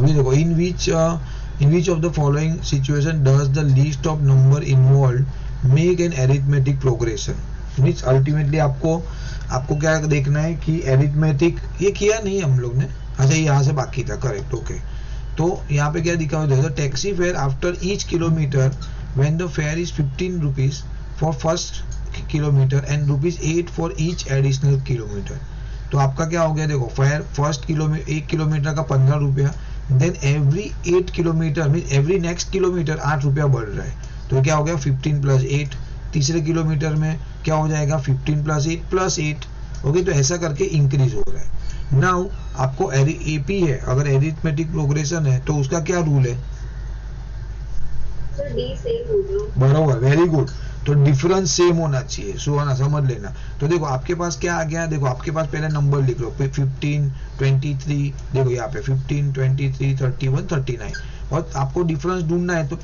अभी देखो, in which of the following situation does the least of number involve make an arithmetic progression. Means ultimately आपको क्या देखना है कि एरिथमेटिक ये किया नहीं हम लोग ने, अच्छा यहाँ से बाकी था, करेक्ट, ओके। तो यहाँ पे क्या दिखा हुआ है, taxi fare after each kilometre when the fair is 15 rupees for first kilometre and ₹8 for each additional kilometre. तो आपका क्या हो गया, देखो फेयर फर्स्ट किलोमीटर 1 किलोमीटर का 15 रुपया, then every 8 kilometre mean every next kilometre 8 रुपया बढ़ रहा है, तो क्या हो गया 15 + 8। तीसरे किलोमीटर में क्या हो जाएगा 15 + 8 + 8, ओके। तो ऐसा करके इंक्रीज हो रहा है। नाउ आपको एपी है, अगर एरिथमेटिक प्रोग्रेशन है तो उसका क्या रूल है, बरोबर, वेरी गुड। तो डिफरेंस सेम होना चाहिए, सुहाना समझ लेना। तो देखो आपके पास क्या आ गया, देखो आपके पास पहले नंबर लिख लो, 15, 23, देखो यहाँ पे 15, 23, 31, 39, और आपको डिफरेंस ढूंढना है तो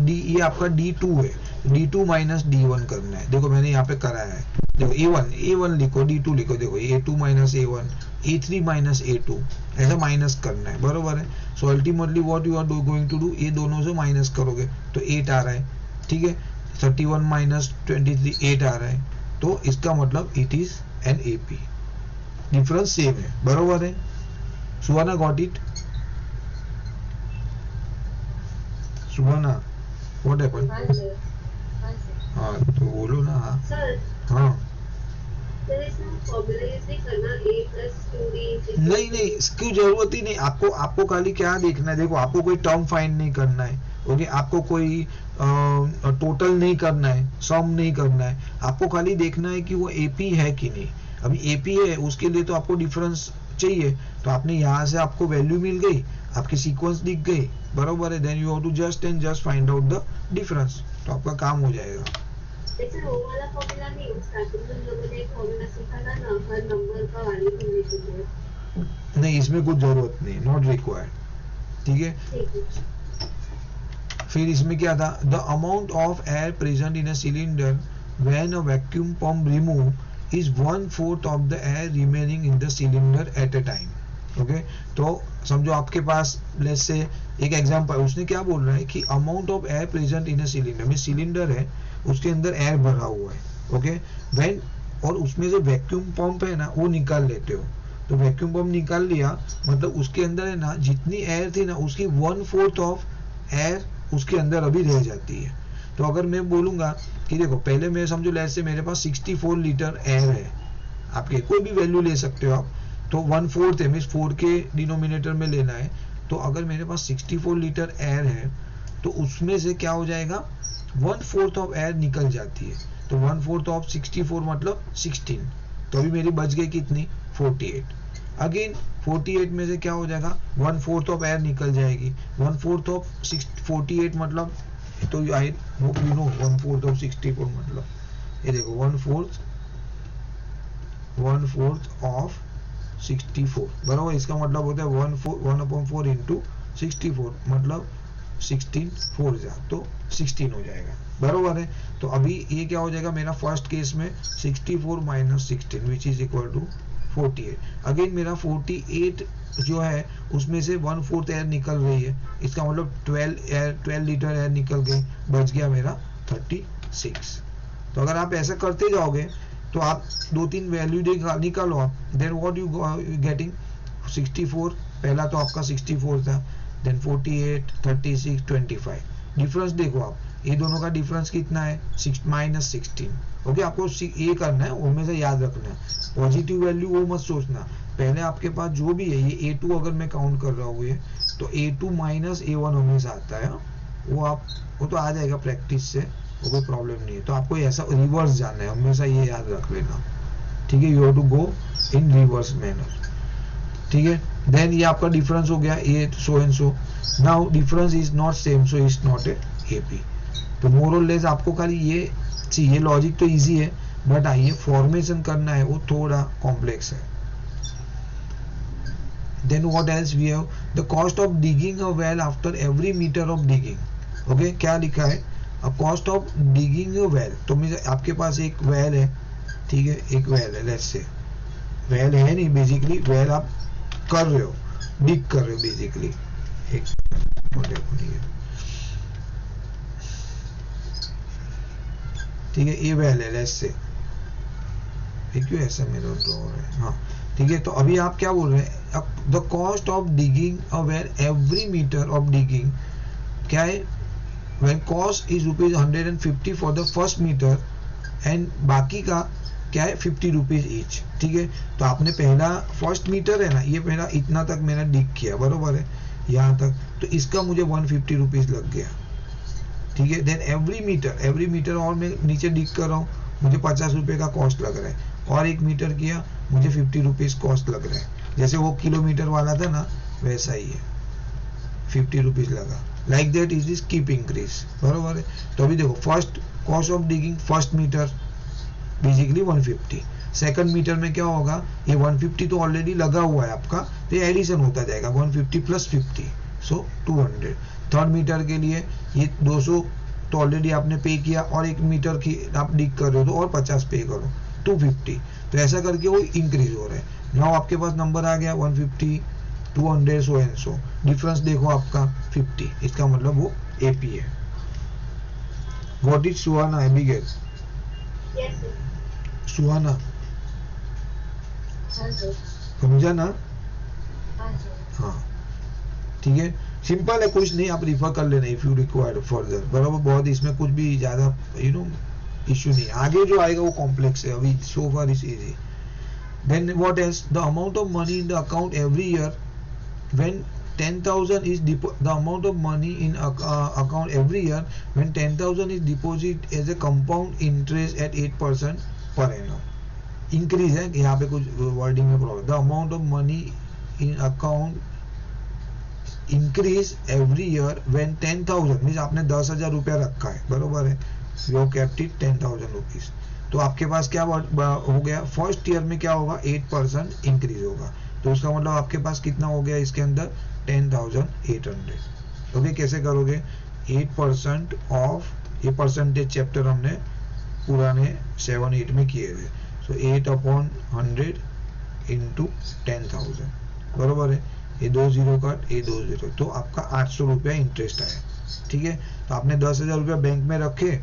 ये आपका D2 है, D2 - D1 करना है। देखो मैंने यहाँ पे कराया है, देखो A1 लिखो, D2 लिखो, देखो A2 - A1, A3 - A2, ऐसा माइनस करना है, बरोबर है। So ultimately what you are going to do, ये दोनों से माइनस करोगे तो 8 आ रहा है, ठीक है। 31 - 23 8 आ रहा है, तो इसका मतलब it is an AP। Difference same है, बरोबर है। Suhana got it? Suhana what happened? हाँ तो बोलो ना। हाँ नहीं इसकी जरूरत ही नहीं, आपको खाली क्या देखना है, देखो आपको कोई टर्म फाइंड नहीं करना है, ओके। आपको कोई टोटल नहीं करना है, सम नहीं करना है, आपको खाली देखना है कि वो AP है कि नहीं। अभी AP है, उसके लिए तो आपको डिफरेंस चाहिए, तो आपने यहाँ से आपको वैल्यू मिल गई, आपकी सीक्वेंस दिख गई, बरोबर है। Then you have to just find out the difference, तो आपका काम हो जाएगा। वो वाला फॉर्मूला नहीं, स्टार्टिंग में हम लोगों ने एक फॉर्मूला सीखा था ना, हर नंबर का वैल्यू ढूंढने के लिए। नहीं इसमें कुछ जरूरत नहीं, नॉट रिक्वायर्ड, ठीक है। फिर इसमें क्या था, the amount of air present in a cylinder when a vacuum pump remove is 1/4 of the air remaining in the cylinder at a time, okay. तो समझो आपके पास लेट्स से एक एग्जांपल, उसने क्या बोल रहा है कि amount of air present in a cylinder में सिलेंडर है, उसके अंदर एयर भरा हुआ है, ओके। व्हेन और उसमें से वैक्यूम पंप है ना वो निकाल लेते हो, तो वैक्यूम पंप निकाल लिया मतलब उसके अंदर है ना जितनी एयर थी ना उसकी 1/4 ऑफ एयर उसके अंदर अभी रह जाती है। तो अगर मैं बोलूंगा कि देखो पहले मैं समझो लेट्स से मेरे पास 64 लीटर एयर है, आपके कोई भी वैल्यू ले सकते हो आप, तो 1/4 है, मीन्स 4 के डिनोमिनेटर में लेना है। तो अगर मेरे पास 64 लीटर एयर है तो उसमें से क्या हो जाएगा 1/4 ऑफ एयर निकल जाती है, तो 1/4 ऑफ 64 मतलब 16, तो अभी मेरी बच गई कितनी 48। अगेन 48 में से क्या हो जाएगा 1/4 ऑफ एयर निकल जाएगी, 1/4 ऑफ 48 मतलब, तो I hope you know 1/4 of 64 मतलब, ये देखो 1/4 ऑफ 64, बराबर। इसका मतलब होता है 1/4 इंटू 64 मतलब 16 4 जा तो 16 हो जाएगा, बरोबर है। तो अभी ये क्या हो जाएगा मेरा फर्स्ट केस में 64 - 16 which is equal to 48। Again मेरा 48 जो है उसमें से 1/4 एयर निकल रही है, इसका मतलब 12 लीटर एयर निकल गई, बच गया मेरा 36। तो अगर आप ऐसा करते जाओगे तो आप 2-3 वैल्यू निकालो आप, देन व्हाट यू गेटिंग 64, पहला तो आपका 64 था, देन 48, 36, 25। डिफरेंस देखो आप, ये दोनों का डिफरेंस कितना है -16, ओके। आपको ये करना है, उनमें से याद रखना है, पॉजिटिव वैल्यू वो मत सोचना, पहले आपके पास जो भी है ये A2 अगर मैं काउंट कर रहा हूँ ये, तो A2 - A1 हमेशा आता है, वो तो आ जाएगा प्रैक्टिस से, वो कोई प्रॉब्लम नहीं है। तो आपको ऐसा रिवर्स जाना है, हमेशा ये याद रख लेना, ठीक है। You have to go in reverse manner, ठीक है। देन ये आपका डिफरेंस हो गया, ये so and so. Now difference is not same, so is not a AP। तो मोर और लेस आपको खाली ये लॉजिक तो इजी है, बट आइए फॉर्मेशन करना है वो थोड़ा कॉम्प्लेक्स है। Then what else we have, the cost of digging a well after every metre of digging, okay. क्या लिखा है, cost of digging a well, तो आपके पास एक वेल है, ठीक है, एक वेल है, लेट्स से वेल है नहीं, बेसिकली वेल आप कर रहे हो, डिग कर रहे हो बेसिकली, एक देखो ठीक है, ये वैल है लेस से, क्यों ऐसा मेरा ड्रॉ हो रहा है, हाँ ठीक है। तो अभी आप क्या बोल रहे हैं, the cost of digging a well every metre of digging क्या है, when cost is ₹150 for the first metre and बाकी का क्या है ₹50 ईच, ठीक है। तो आपने पहला फर्स्ट मीटर है ना, ये पहला इतना तक मैंने डिग किया, बरोबर है, यहाँ तक, तो इसका मुझे ₹150 लग गया, ठीक है। देन एवरी मीटर और मैं नीचे डिग कर रहा हूँ, मुझे ₹50 का कॉस्ट लग रहा है, और एक मीटर किया मुझे ₹50 कॉस्ट लग रहा है, जैसे वो किलोमीटर वाला था ना वैसा ही है, ₹50 लगा, like that is this keep increase, बरोबर है। तो अभी देखो first cost of digging first metre basically 150, second metre में क्या होगा, ये 150 तो ऑलरेडी लगा हुआ है आपका, तो ये एडिशन होता जाएगा 150 + 50 सो 200। थर्ड मीटर के लिए ये 200 तो ऑलरेडी आपने पे किया, और एक मीटर की आप डिग कर रहे हो तो और 50 पे करो, 250। तो ऐसा करके वो इंक्रीज हो रहा है। नाउ आपके पास नंबर आ गया 150, 200, सो एंड सो, डिफरेंस देखो आपका 50, इसका मतलब वो एपी है। What is Suhana, Abigail? Yes sir. Suhana हाँ सर। समझा ना? हाँ सर। हाँ ठीक है, सिंपल है, कुछ नहीं, आप रिफर कर लेना इफ यू रिक्वायर फर्दर, बराबर। बहुत इसमें कुछ भी ज्यादा इश्यू नहीं, आगे जो आएगा वो कॉम्प्लेक्स है, अभी so far is easy. Then what else, the amount of money in the account every year when 10,000 is the amount of money in account every year when 10,000 is deposited as a compound interest at 8% per annum, increase है यहाँ पे कुछ wording में problem, the amount of money in account increase every year when 10,000 means आपने 10,000 रुपया रखा है, बरोबर है, you kept it 10,000 rupees, तो आपके पास क्या हो गया, फर्स्ट ईयर में क्या होगा, 8% इंक्रीज होगा, तो उसका मतलब आपके पास कितना हो गया इसके अंदर 10,800। ओके, कैसे करोगे, 8% ऑफ, ये परसेंटेज चैप्टर हमने पुराने 7-8 में किए हुए, सो 8/100 इंटू 10,000, बरोबर है, ये 2 0 कट, ये 2 0, तो आपका 800 रुपया इंटरेस्ट आया, ठीक है। तो आपने 10,000 रुपया बैंक में रखे,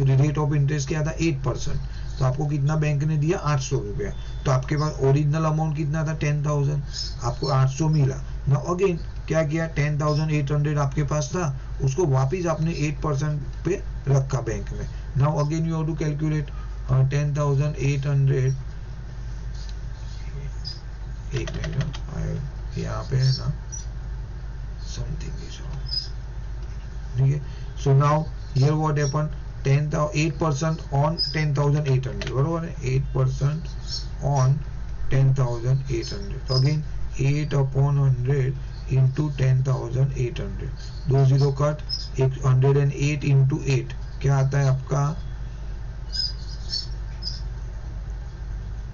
रेट ऑफ इंटरेस्ट क्या था 8%, तो आपको कितना बैंक ने दिया 800 रुपया, तो आपके पास ओरिजिनल अमाउंट कितना था 10,000, आपको 800 मिला। नाउ अगेन क्या किया, 10,800 आपके पास था, उसको वापिस आपने 8% पे रखा बैंक में। Now again you have to calculate 10,800, एक मिनट यहाँ पे है ना, समथिंग इज रॉन्ग, ठीक है। So now here what happened, 8% on 10,800, बरोबर है, 8% on 10,800, तो अगेन 8/100 इंटू 10,800, 2 0 कट, 108 इंटू 8 क्या आता है आपका,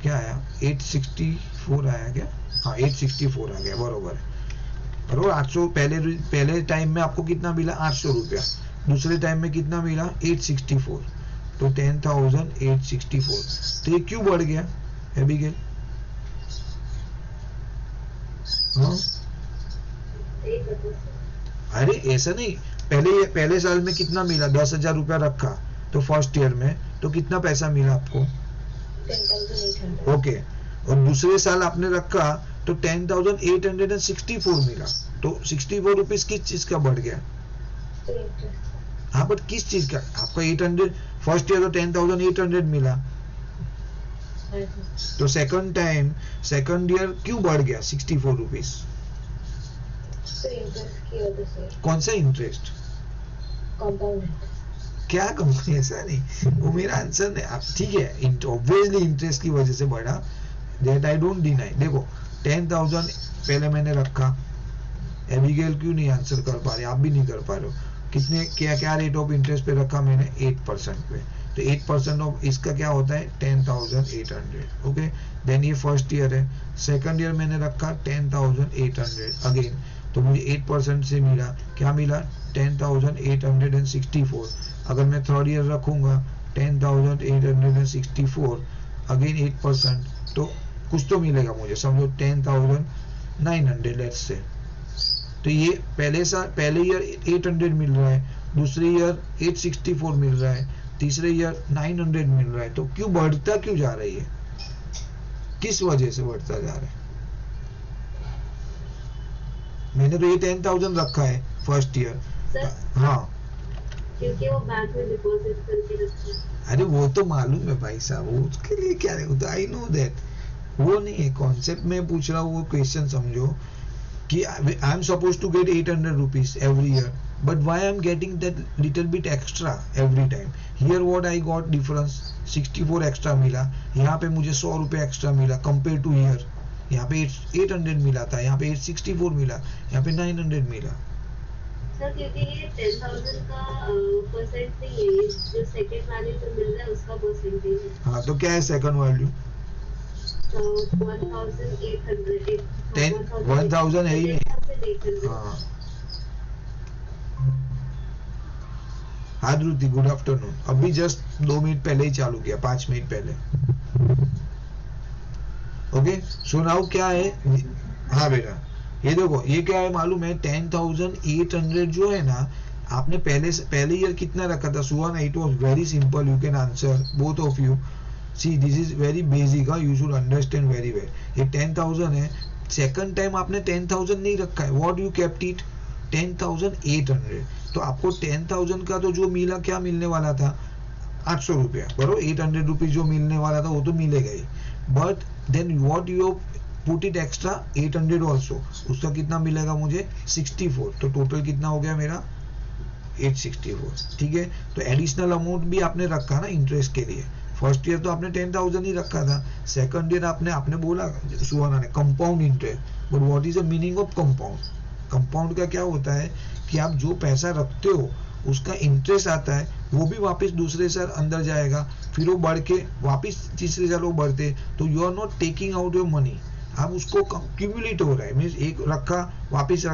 क्या आया, 864 आया क्या, हाँ 864 आ गया, बरोबर है, बरोबर। 800 पहले टाइम में आपको कितना मिला 800 रुपया, दूसरे टाइम में कितना मिला 864, तो 10,864, तो ये क्यों बढ़ गया एबिगेल? हाँ अरे ऐसा नहीं, पहले साल में कितना मिला, 10,000 रुपया रखा, तो फर्स्ट ईयर में तो कितना पैसा मिला आपको 10,800। ओके, और दूसरे साल आपने रखा तो 10,864 मिला, तो 64 रुपीज किस चीज का बढ़ गया, हाँ बट किस चीज का, आपका 800 फर्स्ट ईयर तो 10,800 मिला, तो सेकंड ईयर क्यों बढ़ गया 64 रुपीज, कौन सा इंटरेस्ट, कंपाउंड, क्या कंपनी, ऐसा नहीं, वो मेरा आंसर नहीं, आप ठीक है, ऑब्वियसली इंटरेस्ट की वजह से बढ़ा, दैट आई डोंट डिनाई। देखो 10,000 पहले मैंने रखा, एबिगेल क्यों नहीं आंसर कर पा रहे, आप भी नहीं कर पा रहे हो, कितने क्या रेट ऑफ इंटरेस्ट पे रखा मैंने 8% पे, तो 8% ऑफ इसका क्या होता है 10,800, ओके। देन ये फर्स्ट ईयर है, सेकंड ईयर मैंने रखा 10,800 अगेन, तो मुझे 8% से मिला, क्या मिला 10,864, अगर मैं थर्ड ईयर रखूंगा 10,864 अगेन 8%, तो कुछ तो मिलेगा मुझे, समझो 10,900 लेट्स से, तो ये पहले ईयर 800 मिल रहा है, दूसरे ईयर 864 मिल रहा है, तीसरे ईयर 900 मिल रहा है। तो क्यों बढ़ता क्यों जा रही है, किस वजह से बढ़ता जा रहा है? मैंने तो ये 10,000 रखा है फर्स्ट ईयर। हाँ क्योंकि वो बैंक में डिपॉजिट करके रखा है। अरे वो तो मालूम है भाई साहब, वो उसके लिए क्या है, तो आई नो दैट, वो नहीं है कॉन्सेप्ट में पूछ रहा हूँ। वो क्वेश्चन समझो कि I am suppose to get 800 rupees every year, but why I am getting that little bit extra every time? Here what I got difference, 64 extra मिला, यहाँ पे मुझे 100 रुपए एक्स्ट्रा मिला कंपेयर टू ईयर। यहाँ पे 800 मिला था, यहाँ पे 864 मिला, यहाँ पे 900 मिला। सर क्योंकि ये 10,000 का परसेंट नहीं है, जो सेकंड वैल्यू जो मिल रहा है उसका परसेंटेज है। हाँ तो क्या है सेकंड वैल्यू? 1,000 है ही नहीं। हाँ हाँ ध्रुति, गुड आफ्टरनून। अभी जस्ट 2 मिनट पहले ही चालू किया, 5 मिनट पहले। ओके सो नाउ क्या है, हाँ बेटा ये देखो, ये क्या है मालूम है, 10,800 जो है ना, आपने पहले ईयर कितना रखा था Suhana? It was very simple, you can answer both of you. See this is very basic, you should understand very well. ये 10,000 है, सेकंड टाइम आपने 10,000 नहीं रखा है, व्हाट यू केप्ट इट 10,800। तो आपको 10,000 का तो जो मिला, क्या मिलने वाला था? 800 रुपया, बराबर। 800 रुपीज जो मिलने वाला था वो तो मिलेगा ही, but then what you put it extra 800 also, उसका कितना मिलेगा मुझे? 64। तो टोटल कितना हो गया मेरा? 864। ठीक है, तो एडिशनल अमाउंट भी आपने रखा ना इंटरेस्ट के लिए। फर्स्ट ईयर तो आपने 10,000 ही रखा था, सेकंड ईयर आपने बोला सुहाना ने compound interest. But what is the meaning of compound? Compound का क्या होता है कि आप जो पैसा रखते हो उसका इंटरेस्ट आता है, वो भी वापस दूसरे साल अंदर जाएगा, फिर वो बढ़ के वापस तीसरे साल वो बढ़ते, तो you are not taking out your money, आप उसको क्यूमुलेट हो रहा है, मीन्स एक रखा वापस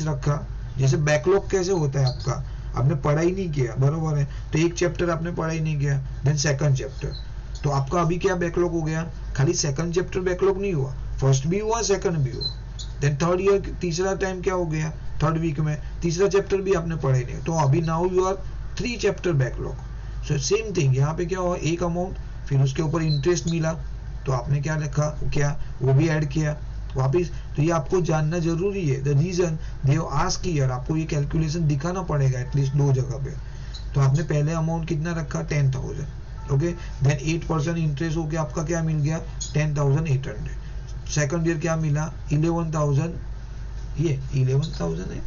रखा। जैसे बैकलॉग कैसे होता है आपका, आपने पढ़ा ही नहीं किया, बरोबर है, तो एक चैप्टर आपने पढ़ा ही नहीं किया, देन सेकंड चैप्टर, तो आपका अभी क्या बैकलॉग हो गया? खाली सेकंड चैप्टर बैकलॉग नहीं हुआ, फर्स्ट भी हुआ, सेकंड भी हुआ। देन थर्ड ईयर तीसरा टाइम क्या हो गया? थर्ड वीक में तीसरा चैप्टर भी आपने पढ़ा ही नहीं, तो अभी now you are 3 chapter backlog. So same thing यहाँ पे क्या हुआ, एक अमाउंट, फिर उसके ऊपर इंटरेस्ट मिला, तो आपने क्या लिखा, क्या वो भी ऐड किया वापिस। तो ये आपको जानना जरूरी है, the reason they have asked here, आपको ये कैलकुलेशन दिखाना पड़ेगा एटलीस्ट 2 जगह पे। तो आपने पहले अमाउंट कितना रखा? 10,000, ओके, देन 8% इंटरेस्ट हो गया, आपका क्या मिल गया? 10,800। सेकंड ईयर क्या मिला? 11,000, ये 11,000 है,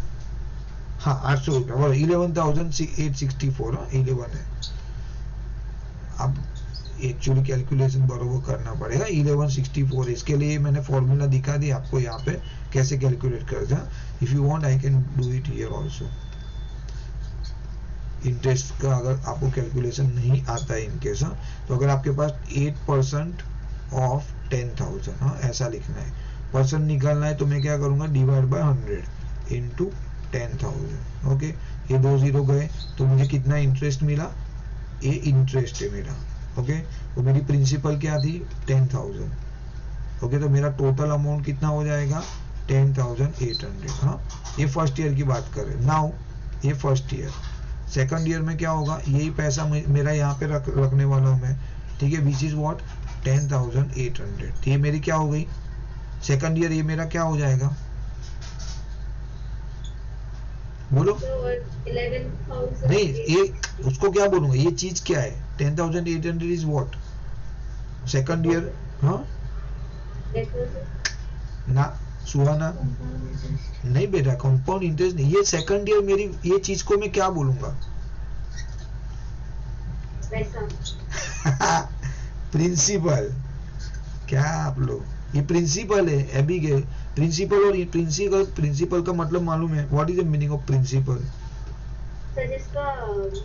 हाँ 800 रुपया, 11,864, 11 है। अब एक्चुअली कैलकुलेशन बरोबर करना पड़ेगा, 1164। इसके लिए मैंने फॉर्मूला दिखा दिया आपको यहाँ पे कैसे कैलकुलेट करते हैं। If you want I can do it here also. Interest का अगर आपको कैलकुलेशन नहीं आता है इनकेस, तो अगर आपके पास 8% ऑफ 10,000, हाँ ऐसा लिखना है, परसेंट निकालना है, तो मैं क्या करूंगा, डिवाइड बाय 100 इंटू 10,000। ओके, ये 2 0 गए, तो मुझे कितना इंटरेस्ट मिला? ये इंटरेस्ट है मेरा, ओके, तो मेरी प्रिंसिपल क्या थी? 10,000, ओके, तो मेरा टोटल अमाउंट कितना हो जाएगा? 10,800। हाँ, ये फर्स्ट ईयर की बात कर रहे हैं। नाउ ये फर्स्ट ईयर, सेकंड ईयर में क्या होगा? यही पैसा मेरा यहाँ पे रखने वाला हूँ मैं, ठीक है, विच इज व्हाट 10,800। तो ये मेरी क्या हो गई सेकंड ईयर? ये मेरा क्या हो जाएगा, बोलो? 11,000 नहीं, ये उसको क्या बोलूंगा, ये चीज क्या है? 10,800 इज व्हाट सेकंड ईयर? हाँ ना सुहाना, नहीं बेटा, कंपाउंड इंटरेस्ट नहीं, ये सेकंड ईयर मेरी, ये चीज को मैं क्या बोलूंगा? प्रिंसिपल। क्या आप लोग, ये प्रिंसिपल है एबिगेल, प्रिंसिपल। और प्रिंसिपल का मतलब मालूम है? What is the meaning of principal? Sir इसका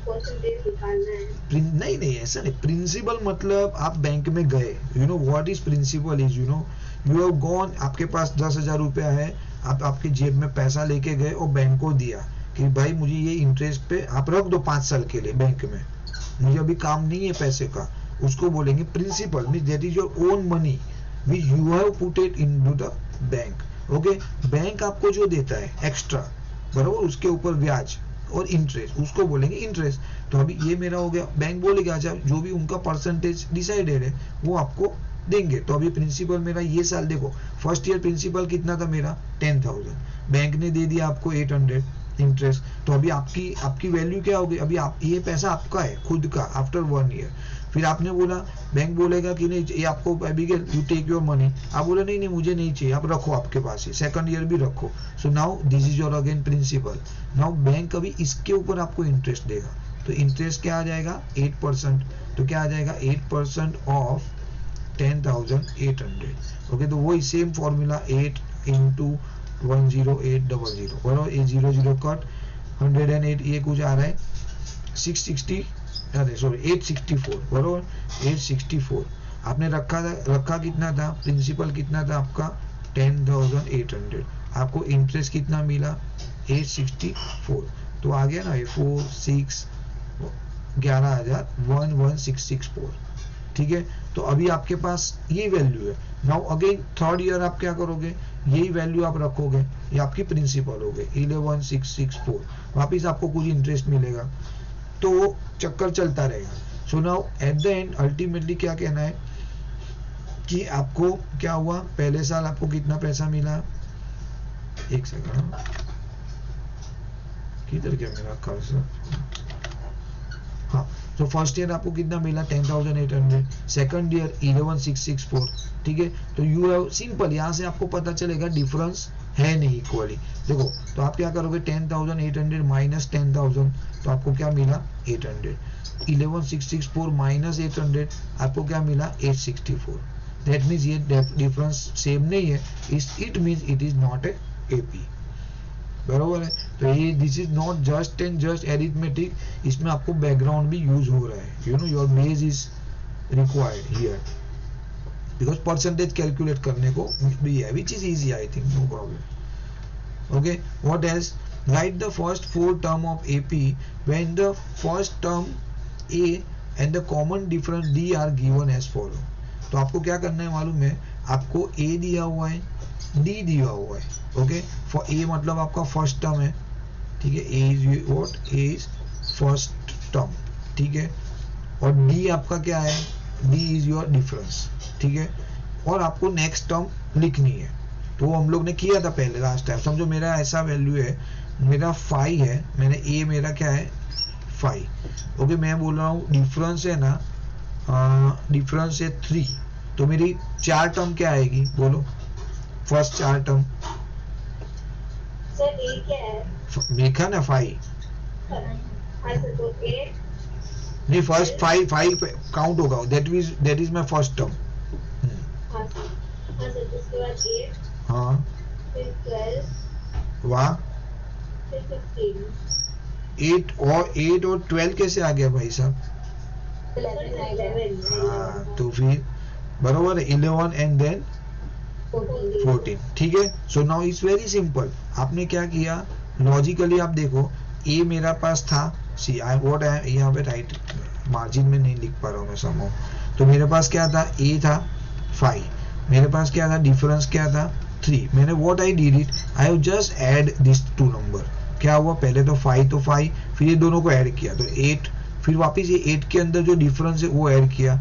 परसेंटेज निकालना है। नहीं ऐसा नहीं, प्रिंसिपल मतलब आप बैंक में गए, you know what is principal is, you know you have gone, आपके पास 10,000 रुपया है, आप आपके जेब में पैसा लेके गए और बैंक को दिया कि भाई मुझे ये इंटरेस्ट पे आप रख दो 5 साल के लिए बैंक में, मुझे अभी काम नहीं है पैसे का, उसको बोलेंगे principal. Means that is your own money which you have put it into the bank, okay, bank आपको जो देता है एक्स्ट्रा, बराबर, उसके ऊपर ब्याज और इंटरेस्ट, उसको बोलेंगे इंटरेस्ट। तो अभी ये मेरा हो गया, बैंक बोलेगा अच्छा जो भी उनका परसेंटेज डिसाइडेड है वो आपको देंगे। तो अभी प्रिंसिपल मेरा ये साल देखो, फर्स्ट ईयर प्रिंसिपल कितना था मेरा 10,000, बैंक ने दे दिया आपको 800 इंटरेस्ट। तो अभी आपकी वैल्यू क्या होगी, अभी आप ये पैसा आपका है खुद का आफ्टर 1 ईयर। फिर आपने बोला, बैंक बोलेगा कि नहीं ये आपको अभी यू टेक योर मनी, आप बोले नहीं नहीं मुझे नहीं चाहिए, आप रखो आपके पास ही, सेकंड ईयर भी रखो। So now this is your again principal. Now bank अभी इसके ऊपर आपको इंटरेस्ट देगा, तो इंटरेस्ट क्या आ जाएगा 8%। तो क्या आ जाएगा 8% ऑफ 10,800। ओके, तो वही सेम फॉर्मूला 8 इंटू 10800, बराबर, ये 0 कट, 108 ये कुछ आ रहा है 660, अरे सॉरी 864, बराबर 864। आपने रखा कितना था, प्रिंसिपल कितना था आपका 10,800, आपको इंटरेस्ट कितना मिला 864। तो आ गया ना ये 11,1664। ठीक है, तो अभी आपके पास ये वैल्यू है। नाउ अगेन थर्ड ईयर आप क्या करोगे, यही वैल्यू आप रखोगे, ये आपकी प्रिंसिपल हो गई 11,664, वापिस आपको कुछ इंटरेस्ट मिलेगा, तो चक्कर चलता रहेगा। So now at the end ultimately क्या कहना है कि आपको क्या हुआ, पहले साल आपको कितना पैसा मिला, एक सेकंड, किधर गया मेरा कर्सर, हाँ, तो फर्स्ट ईयर आपको कितना मिला 10,800, सेकंड ईयर 11,664। ठीक है, तो यू हैव सिंपल, यहाँ से आपको पता चलेगा डिफरेंस है नहीं इक्वली। देखो, तो आप क्या करोगे 10,800 माइनस 10,000, तो आपको क्या मिला 800, 11,664 माइनस 800, आपको क्या मिला 864। दैट मीन्स ये डिफरेंस सेम नहीं है, it means it is not a AP, बरोबर है। तो ये this is not just and just arithmetic, इसमें आपको बैकग्राउंड भी यूज हो रहा है, you know your base is required here because percentage calculate करने को भी है, which is easy, I think, no problem. Okay, what else, right the first 4 term of AP when the first term A and the common difference D are given as follow. तो आपको क्या करना है मालूम है, आपको ए दिया हुआ है, डी दिया हुआ है। ओके, फॉर ए मतलब आपका फर्स्ट टर्म है, ठीक है, A is what, A is first term, ठीक है, और डी आपका क्या है, डी इज योर डिफरेंस, ठीक है, और आपको नेक्स्ट टर्म लिखनी है। तो हम लोग ने किया था पहले लास्ट टाइम, समझो मेरा ऐसा वैल्यू है, मेरा 5 है, मैंने ए मेरा क्या है 5। ओके, मैं बोल रहा हूँ डिफरेंस है ना, डिफरेंस है 3, तो मेरी 4 टर्म क्या आएगी, बोलो फर्स्ट 4 टर्म, सर ए क्या है, लिखा ना 5, तो 8, नहीं फर्स्ट 5 काउंट होगा, that is my first term. हाँ सर, उसके बाद 8, हाँ, फिर 12, वाह, फिर 15, 8 और 12 कैसे आ गया भाई साहब, 11, हाँ, तो फिर बरोबर है 11 एंड देन 14, ठीक है। So now it's very simple, आपने क्या किया लॉजिकली, आप देखो ए मेरा पास था, सी आई व्हाट आई, यहाँ पे राइट मार्जिन में नहीं लिख पा रहा हूँ मैं समझो, तो मेरे पास क्या था, ए था 5, मेरे पास क्या था, डिफरेंस क्या था 3, मैंने what I did it, I have just add this 2 number, क्या हुआ, पहले तो 5 तो 5, फिर ये दोनों को ऐड किया तो 8, फिर वापस ये 8 के अंदर जो डिफरेंस है वो ऐड किया,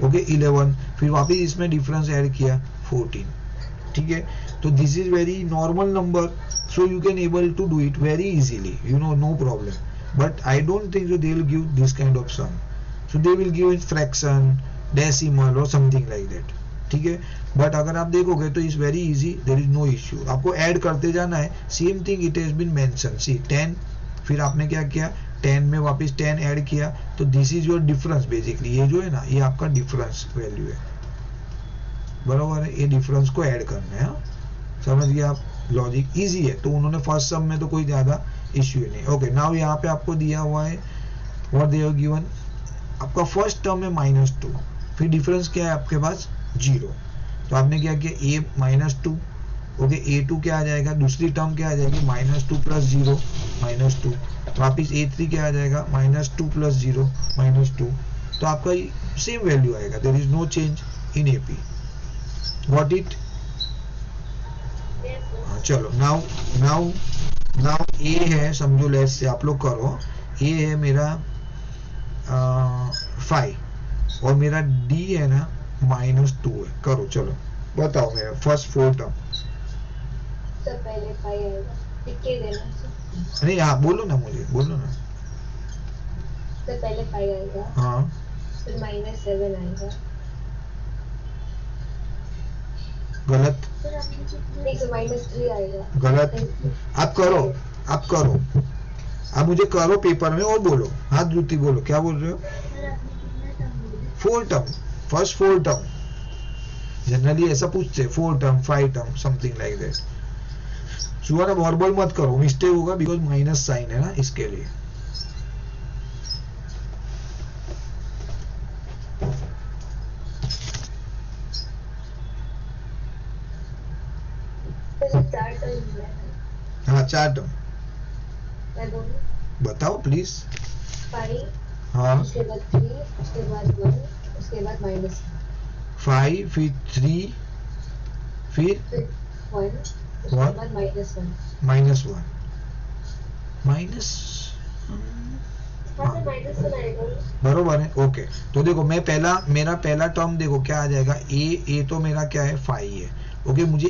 ओके 11, फिर वापस इसमें डिफरेंस ऐड किया 14, ठीक है। तो this is very normal number, so you can able to do it very easily, you know, no problem, but I don't think so they will give this kind of sum, so they will give it fraction, decimal और something like that, ठीक है। But अगर आप देखोगे तो is very easy, there is no issue, आपको add करते जाना है, same thing it has been mention, सी 10, फिर आपने क्या किया 10 में वापस 10 ऐड किया, तो this is your difference basically, ये जो है ना ये आपका डिफरेंस वैल्यू है, बराबर है, ये डिफरेंस को ऐड करना है, समझ गए आप, लॉजिक इजी है। तो उन्होंने फर्स्ट सम में तो कोई ज्यादा इश्यू नहीं। ओके, नाउ यहाँ पे आपको दिया हुआ है व्हाट दे हैव गिवन, आपका फर्स्ट टर्म है -2, फिर डिफरेंस क्या है आपके पास 0, तो आपने क्या किया a -2, ओके, a2 क्या आ जाएगा, दूसरी टर्म क्या आ जाएगी -2 + 0 -2, वापिस a3 क्या आ जाएगा -2 + 0 -2, तो आपका सेम वैल्यू आएगा, there is no change in AP, got it. yes चलो नाउ नाउ नाउ ए है, समझो लेट्स से आप लोग करो, ए है मेरा 5 और मेरा डी है ना -2 है। करो चलो बताओ मेरा फर्स्ट 4 टर्म। सर पहले 5 आएगा, लिख के देना सर। नहीं हाँ बोलो ना, मुझे बोलो ना। सर पहले 5 आएगा, हाँ फिर -7 आएगा। गलत नहीं सर -3 आएगा। गलत। आप करो, आप करो, आप मुझे करो पेपर में और बोलो, हाथ जुती बोलो, क्या बोल रहे हो? 4 टर्म, फर्स्ट 4 टर्म। जनरली ऐसा पूछते 4 term 5 term something like that. सुबह ना नॉर्मल मत करो, मिस्टेक होगा बिकॉज माइनस साइन है ना, इसके लिए। हाँ 4 टर्म बताओ प्लीज। 5, हाँ उसके बाद 3, उसके बाद 1, उसके बाद -1, 5 फिर 3 फिर 1, उसके What? बाद -1। -1 माइनस हाँ सर -1 आएगा। बरोबर है। ओके तो देखो मैं मेरा पहला टर्म देखो क्या आ जाएगा, ए तो मेरा क्या है 5 है। ओके मुझे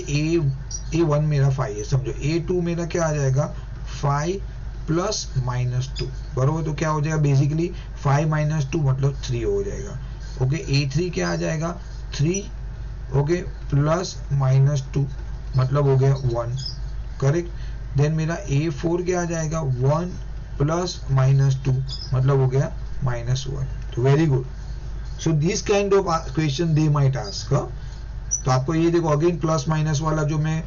A1 मेरा 5 है, समझो A2 मेरा क्या आ जाएगा 5 प्लस -2 बरोबर। तो क्या हो जाएगा बेसिकली 5 - 2 मतलब 3 हो जाएगा। ओके A3 क्या आ जाएगा 3 ओके प्लस -2 मतलब हो गया 1 करेक्ट। देन मेरा A4 क्या आ जाएगा 1 प्लस -2 मतलब हो गया -1। तो very good. So this kind of question they might ask. तो आपको ये देखो अगेन प्लस माइनस वाला जो मैं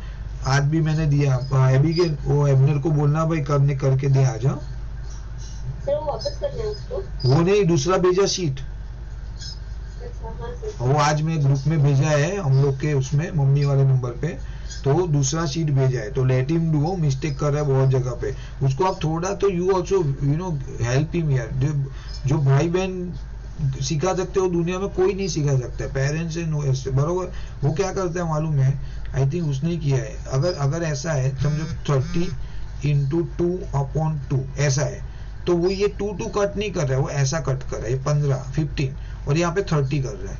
आज भी मैंने दिया एबिगेल, वो एबनर को बोलना भाई करके दे आ जा। सर वो वापस करना है उसको? वो नहीं, दूसरा भेजा शीट, अच्छा हाँ सर। वो आज मैं ग्रुप में भेजा है हम लोग के उसमें मम्मी वाले नंबर पे, तो दूसरा शीट भेजा है। तो लेट हिम डू, मिस्टेक कर रहा है बहुत जगह पे, उसको आप थोड़ा तो यू ऑल्सो हेल्प हिम यार। जो भाई बहन सिखा सकते हो दुनिया में कोई नहीं सिखा सकता है, पेरेंट्स से नो ऐसे बरोबर। वो क्या करता है मालूम है, आई थिंक उसने किया है, अगर ऐसा है समझो 30 × 2/2 ऐसा है, तो वो ये 2 कट नहीं कर रहा है, वो ऐसा कट कर रहा है 15 15 और यहाँ पे 30 कर रहा है।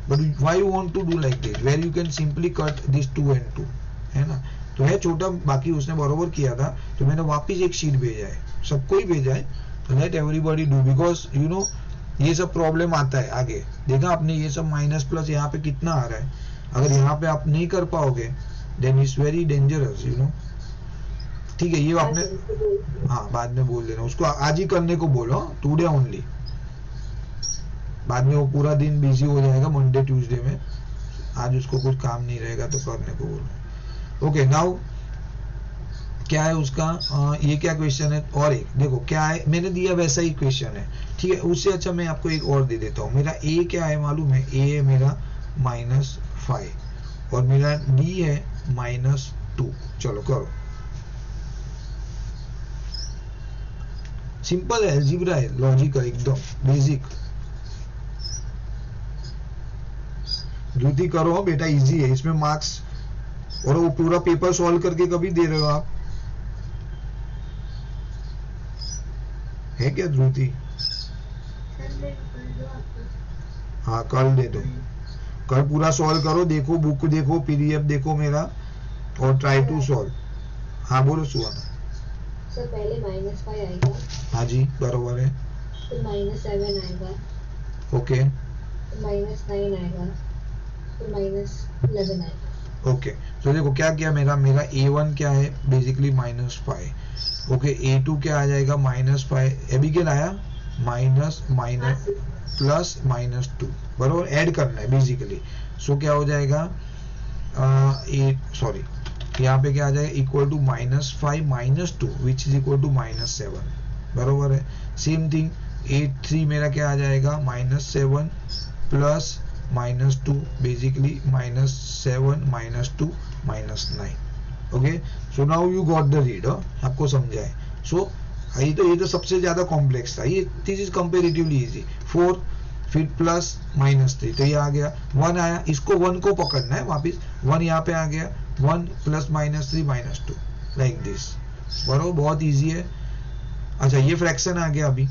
But why you want to do like this where you can simply cut this 2 and 2 है ना। तो है छोटा, बाकी उसने बरोबर किया था, तो मैंने वापिस एक शीट भेजा है, सबको ही भेजा है। Let everybody do, because you know ये सब प्रॉब्लम आता है आगे। देखा आपने ये सब माइनस प्लस यहाँ पे कितना आ रहा है, अगर यहाँ पे आप नहीं कर पाओगे then it's very dangerous you know. ठीक है ये आपने हाँ बाद में बोल देना उसको, आज ही करने को बोलो, टुडे ओनली। बाद में वो पूरा दिन बिजी हो जाएगा मंडे ट्यूसडे में, आज उसको कुछ काम नहीं रहेगा तो करने को बोलो। ओके नाउ क्या है उसका ये क्या क्वेश्चन है, और एक देखो क्या है मैंने दिया वैसा ही क्वेश्चन है। ठीक है उससे अच्छा मैं आपको एक और दे देता हूँ। मेरा ए क्या है मालूम है, ए है मेरा -5 और मेरा डी है -2। चलो करो, सिंपल है, अलजेब्रा है, लॉजिकल एकदम बेसिक। ड्यूटी करो बेटा, इजी है, इसमें मार्क्स और वो पूरा पेपर सॉल्व करके कभी दे रहे हो आप, है क्या ध्रुति? हाँ कल दे दो, कल पूरा सॉल्व करो, देखो बुक देखो पीडीएफ देखो मेरा और ट्राई टू सॉल्व। हाँ बोलो सुहाना। सर पहले -5 आएगा, हाँ जी बरोबर है, फिर -7 आएगा, ओके -9 आएगा, फिर -11 आएगा। ओके तो देखो क्या किया, मेरा A1 क्या है बेसिकली -5। ओके A2 क्या आ जाएगा -5, एबिगेल आया माइनस प्लस -2 बरोबर, ऐड करना है बेसिकली। सो क्या हो जाएगा सॉरी यहाँ पे क्या आ जाएगा equal to -5 - 2 which is equal to -7 बरोबर है। सेम थिंग A3 मेरा क्या आ जाएगा -7 plus -2 basically -7 -2 -9। Okay so now you got the read, आपको समझा है। सो ये तो सबसे ज्यादा कॉम्प्लेक्स था, ये दिस इज कंपेरेटिवली इजी। 4 फिर प्लस -3 तो ये आ गया, 1 आया, इसको 1 को पकड़ना है वापिस, 1 यहाँ पे आ गया, 1 plus minus 3 minus 2 like this. बराबर, बहुत इजी है। अच्छा ये फ्रैक्शन आ गया अभी,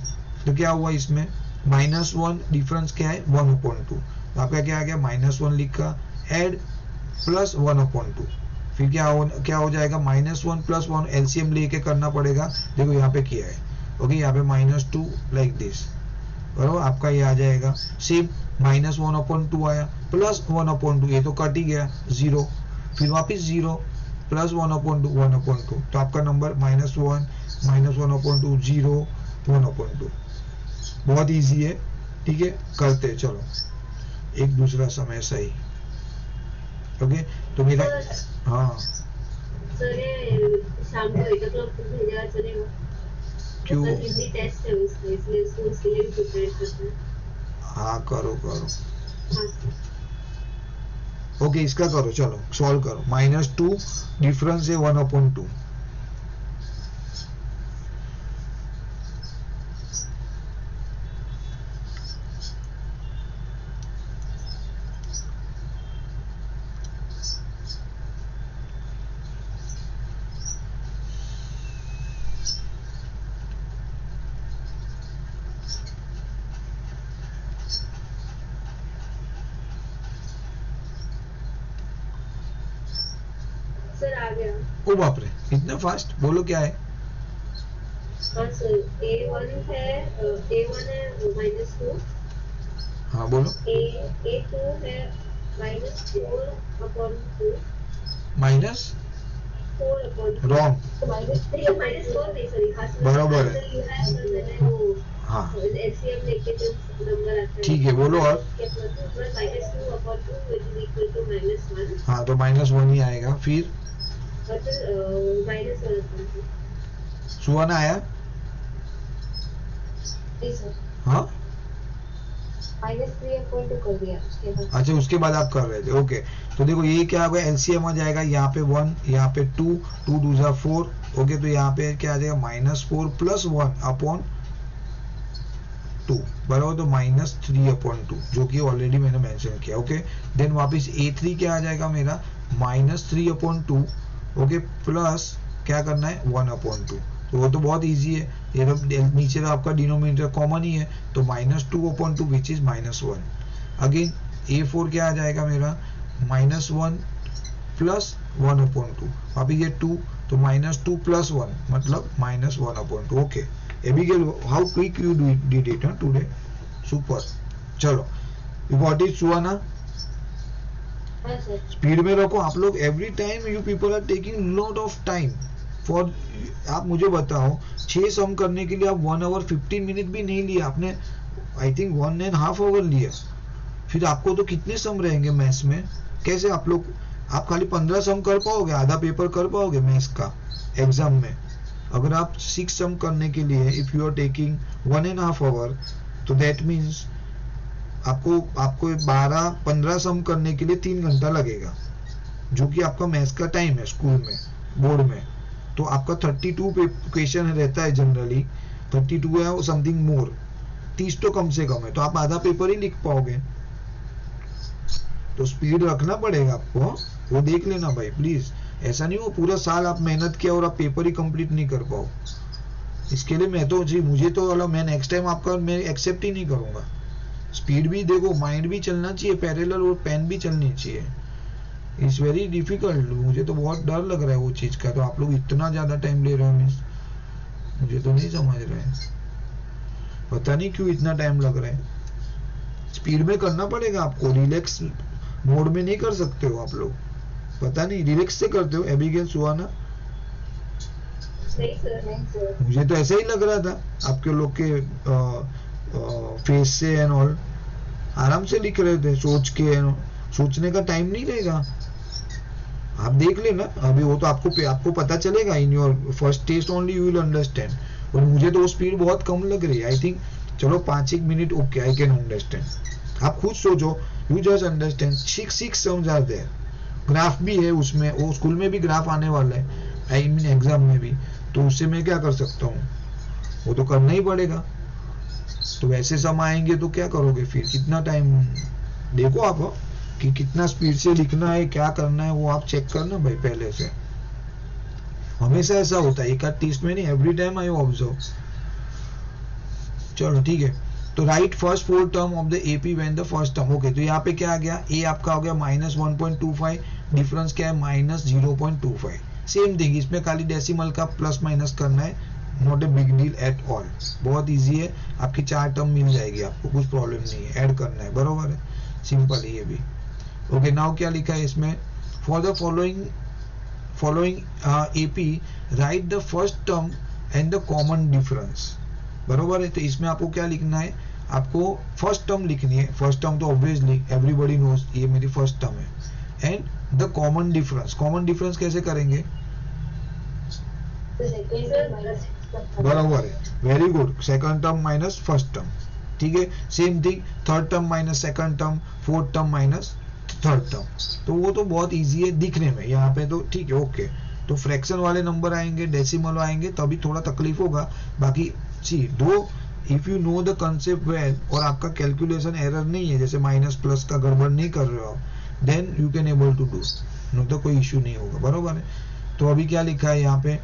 तो क्या हुआ इसमें -1 डिफरेंस क्या है 1/2, तो आपका क्या आ गया -1 लिखा, ऐड प्लस 1/2, फिर क्या हो जाएगा -1 प्लस 1 एलसीएम लेके करना पड़ेगा। देखो यहाँ पे किया है, ओके, यहाँ पे -2 लाइक दिस। बराबर, आपका ये आ जाएगा सेम -1/2 आया प्लस 1/2, ये तो कट ही गया 0, फिर वापस 0 प्लस 1/2, तो आपका नंबर -1 -1/2 0 1/2। बहुत इजी है, ठीक है, करते हैं। चलो एक दूसरा समय सही, ओके। तो मेरा हाँ सर ये शाम को 8 o'clock तक भेजा चलेगा? क्यों? कल हिंदी टेस्ट है उसका, इसलिए उसके लिए प्रिपेयर करना है। हाँ करो हाँ सर। ओके, इसका करो, चलो सॉल्व करो। -2 डिफरेंस है 1/2, सर आ गया। ओ बाप रे, इतना फास्ट, बोलो क्या है? हाँ सर, A1 है -2, हाँ बोलो। A2 है -4/2, माइनस 4/2, रॉन्ग, -4 नहीं सॉरी, बराबर है। मैंने वो हाँ एलसीएम लेके जो नंबर आता है, ठीक है, बोलो और। Plus -2/2 which is equal to -1, हाँ तो -1 ही आएगा, फिर और फिर -1/2। सुहाना आया? जी सर, हाँ -3/2 कर दिया उसके बाद। अच्छा, उसके बाद आप कर रहे थे, ओके। तो देखो ये क्या होगा, एलसीएम आ जाएगा, यहाँ पे 1, यहाँ पे 2, 2 2 जा 4, ओके। तो यहाँ पे क्या आ जाएगा -4 प्लस 1/2, बराबर, तो -3/2, जो कि ऑलरेडी मैंने मेंशन किया, ओके। देन वापस A3 क्या आ जाएगा मेरा -3/2, ओके, प्लस क्या करना है 1/2, तो वो तो बहुत इजी है, ये तो नीचे तो आपका डिनोमिनेटर कॉमन ही है, तो -2/2 विच इज -1। अगेन A4 क्या आ जाएगा मेरा -1 प्लस 1/2, वापिस ये 2, तो -2 प्लस 1 मतलब -1/2, okay. Abigail, how quick you did it today, super. चलो you got it Suhana? Speed में रखो आप लोग, every time you people are taking lot of time for. आप मुझे बताओ 6 सम करने के लिए आप 1 आवर 15 मिनट भी नहीं लिया आपने, आई थिंक 1.5 आवर लिया, फिर आपको तो कितने सम रहेंगे मैथ्स में? कैसे आप लोग, आप खाली 15 सम कर पाओगे, आधा पेपर कर पाओगे मैथ्स का एग्जाम में? अगर आप 6 सम करने के लिए if you are taking 1.5 hour, तो दैट मीन्स आपको 12-15 सम करने के लिए 3 घंटा लगेगा, जो कि आपका मैथ्स का टाइम है स्कूल में, बोर्ड में। तो आपका 32 क्वेश्चन रहता है जनरली, 32 है समथिंग मोर, 30 तो कम से कम है, तो आप आधा पेपर ही लिख पाओगे। तो स्पीड रखना पड़ेगा आपको, वो देख लेना भाई प्लीज। ऐसा नहीं हो पूरा साल आप मेहनत किया और आप पेपर ही कंप्लीट नहीं कर पाओ। इसके लिए मैं तो जी, मुझे तो मैं नेक्स्ट टाइम आपका मैं एक्सेप्ट ही नहीं करूंगा। स्पीड भी देखो, माइंड भी चलना चाहिए पैरेलल, और पेन भी चलनी चाहिए। इट्स वेरी डिफिकल्ट, मुझे तो बहुत डर लग रहा है वो चीज का। तो आप लोग इतना ज्यादा टाइम ले रहे हो मिस, मुझे तो नहीं समझ रहे हैं, पता नहीं क्यों इतना टाइम लग रहा है। स्पीड में करना पड़ेगा आपको, रिलैक्स मोड में नहीं कर सकते हो आप लोग, पता नहीं रिलैक्स से करते हो एबिगेल सुहाना? नहीं सर, मुझे तो ऐसा ही लग रहा था आपके लोग के फेस से एंड ऑल, आराम से लिख रहे थे, सोच के, सोचने का टाइम नहीं रहेगा। आप देख लेना अभी, वो तो आपको पता चलेगा in your first test only you will understand. और मुझे तो स्पीड बहुत कम लग रही है, आई थिंक चलो 5-1 minute, okay I can understand. आप खुद सोचो, you just understand 6 sums are there, graph भी है उसमें, वो स्कूल में भी ग्राफ आने वाला है, आई मीन एग्जाम में भी, तो उससे मैं क्या कर सकता हूँ, वो तो करना ही पड़ेगा। तो वैसे सम आएंगे तो क्या करोगे फिर, कितना टाइम देखो आप, कि कितना स्पीड से लिखना है, क्या करना है, वो आप चेक करना भाई पहले से। हमेशा ऐसा होता है, एक आध टेस्ट में नहीं, एवरी टाइम आई ऑब्जर्व। चलो ठीक है, तो right first four term of the AP when the first term. Okay, तो यहाँ पे क्या आ गया, ए आपका हो गया -1.25, डिफरेंस क्या है -0.25। सेम थिंग, इसमें खाली डेसिमल का प्लस माइनस करना है, not a big deal at all, बहुत इजी है, आपकी 4 टर्म मिल जाएगी, आपको कुछ प्रॉब्लम नहीं है, ऐड करना है, बरोबर है, सिंपल है ये भी। ओके, नाउ क्या लिखा है इसमें, for the following AP right the first term and the common difference, बरोबर है। तो इसमें आपको क्या लिखना है, आपको फर्स्ट टर्म लिखनी है, फर्स्ट टर्म तो ऑब्वियसली एवरीबॉडी नोज ये मेरी फर्स्ट टर्म है, and the common difference. Common difference कैसे करेंगे, बराबर है, very good, second term minus first term, ठीक है। Same thing third term minus second term, fourth term minus third term, तो वो तो बहुत इजी है दिखने में यहाँ पे, तो ठीक है। ओके, तो फ्रैक्शन वाले नंबर आएंगे, डेसिमल आएंगे, तभी थोड़ा तकलीफ होगा, बाकी सी दो if you know the concept well और आपका कैलकुलेशन एरर नहीं है, जैसे माइनस प्लस का गड़बड़ नहीं कर रहे हो, then you can able to do, no तो कोई इश्यू नहीं होगा, बरोबर है। तो अभी क्या लिखा है यहाँ पे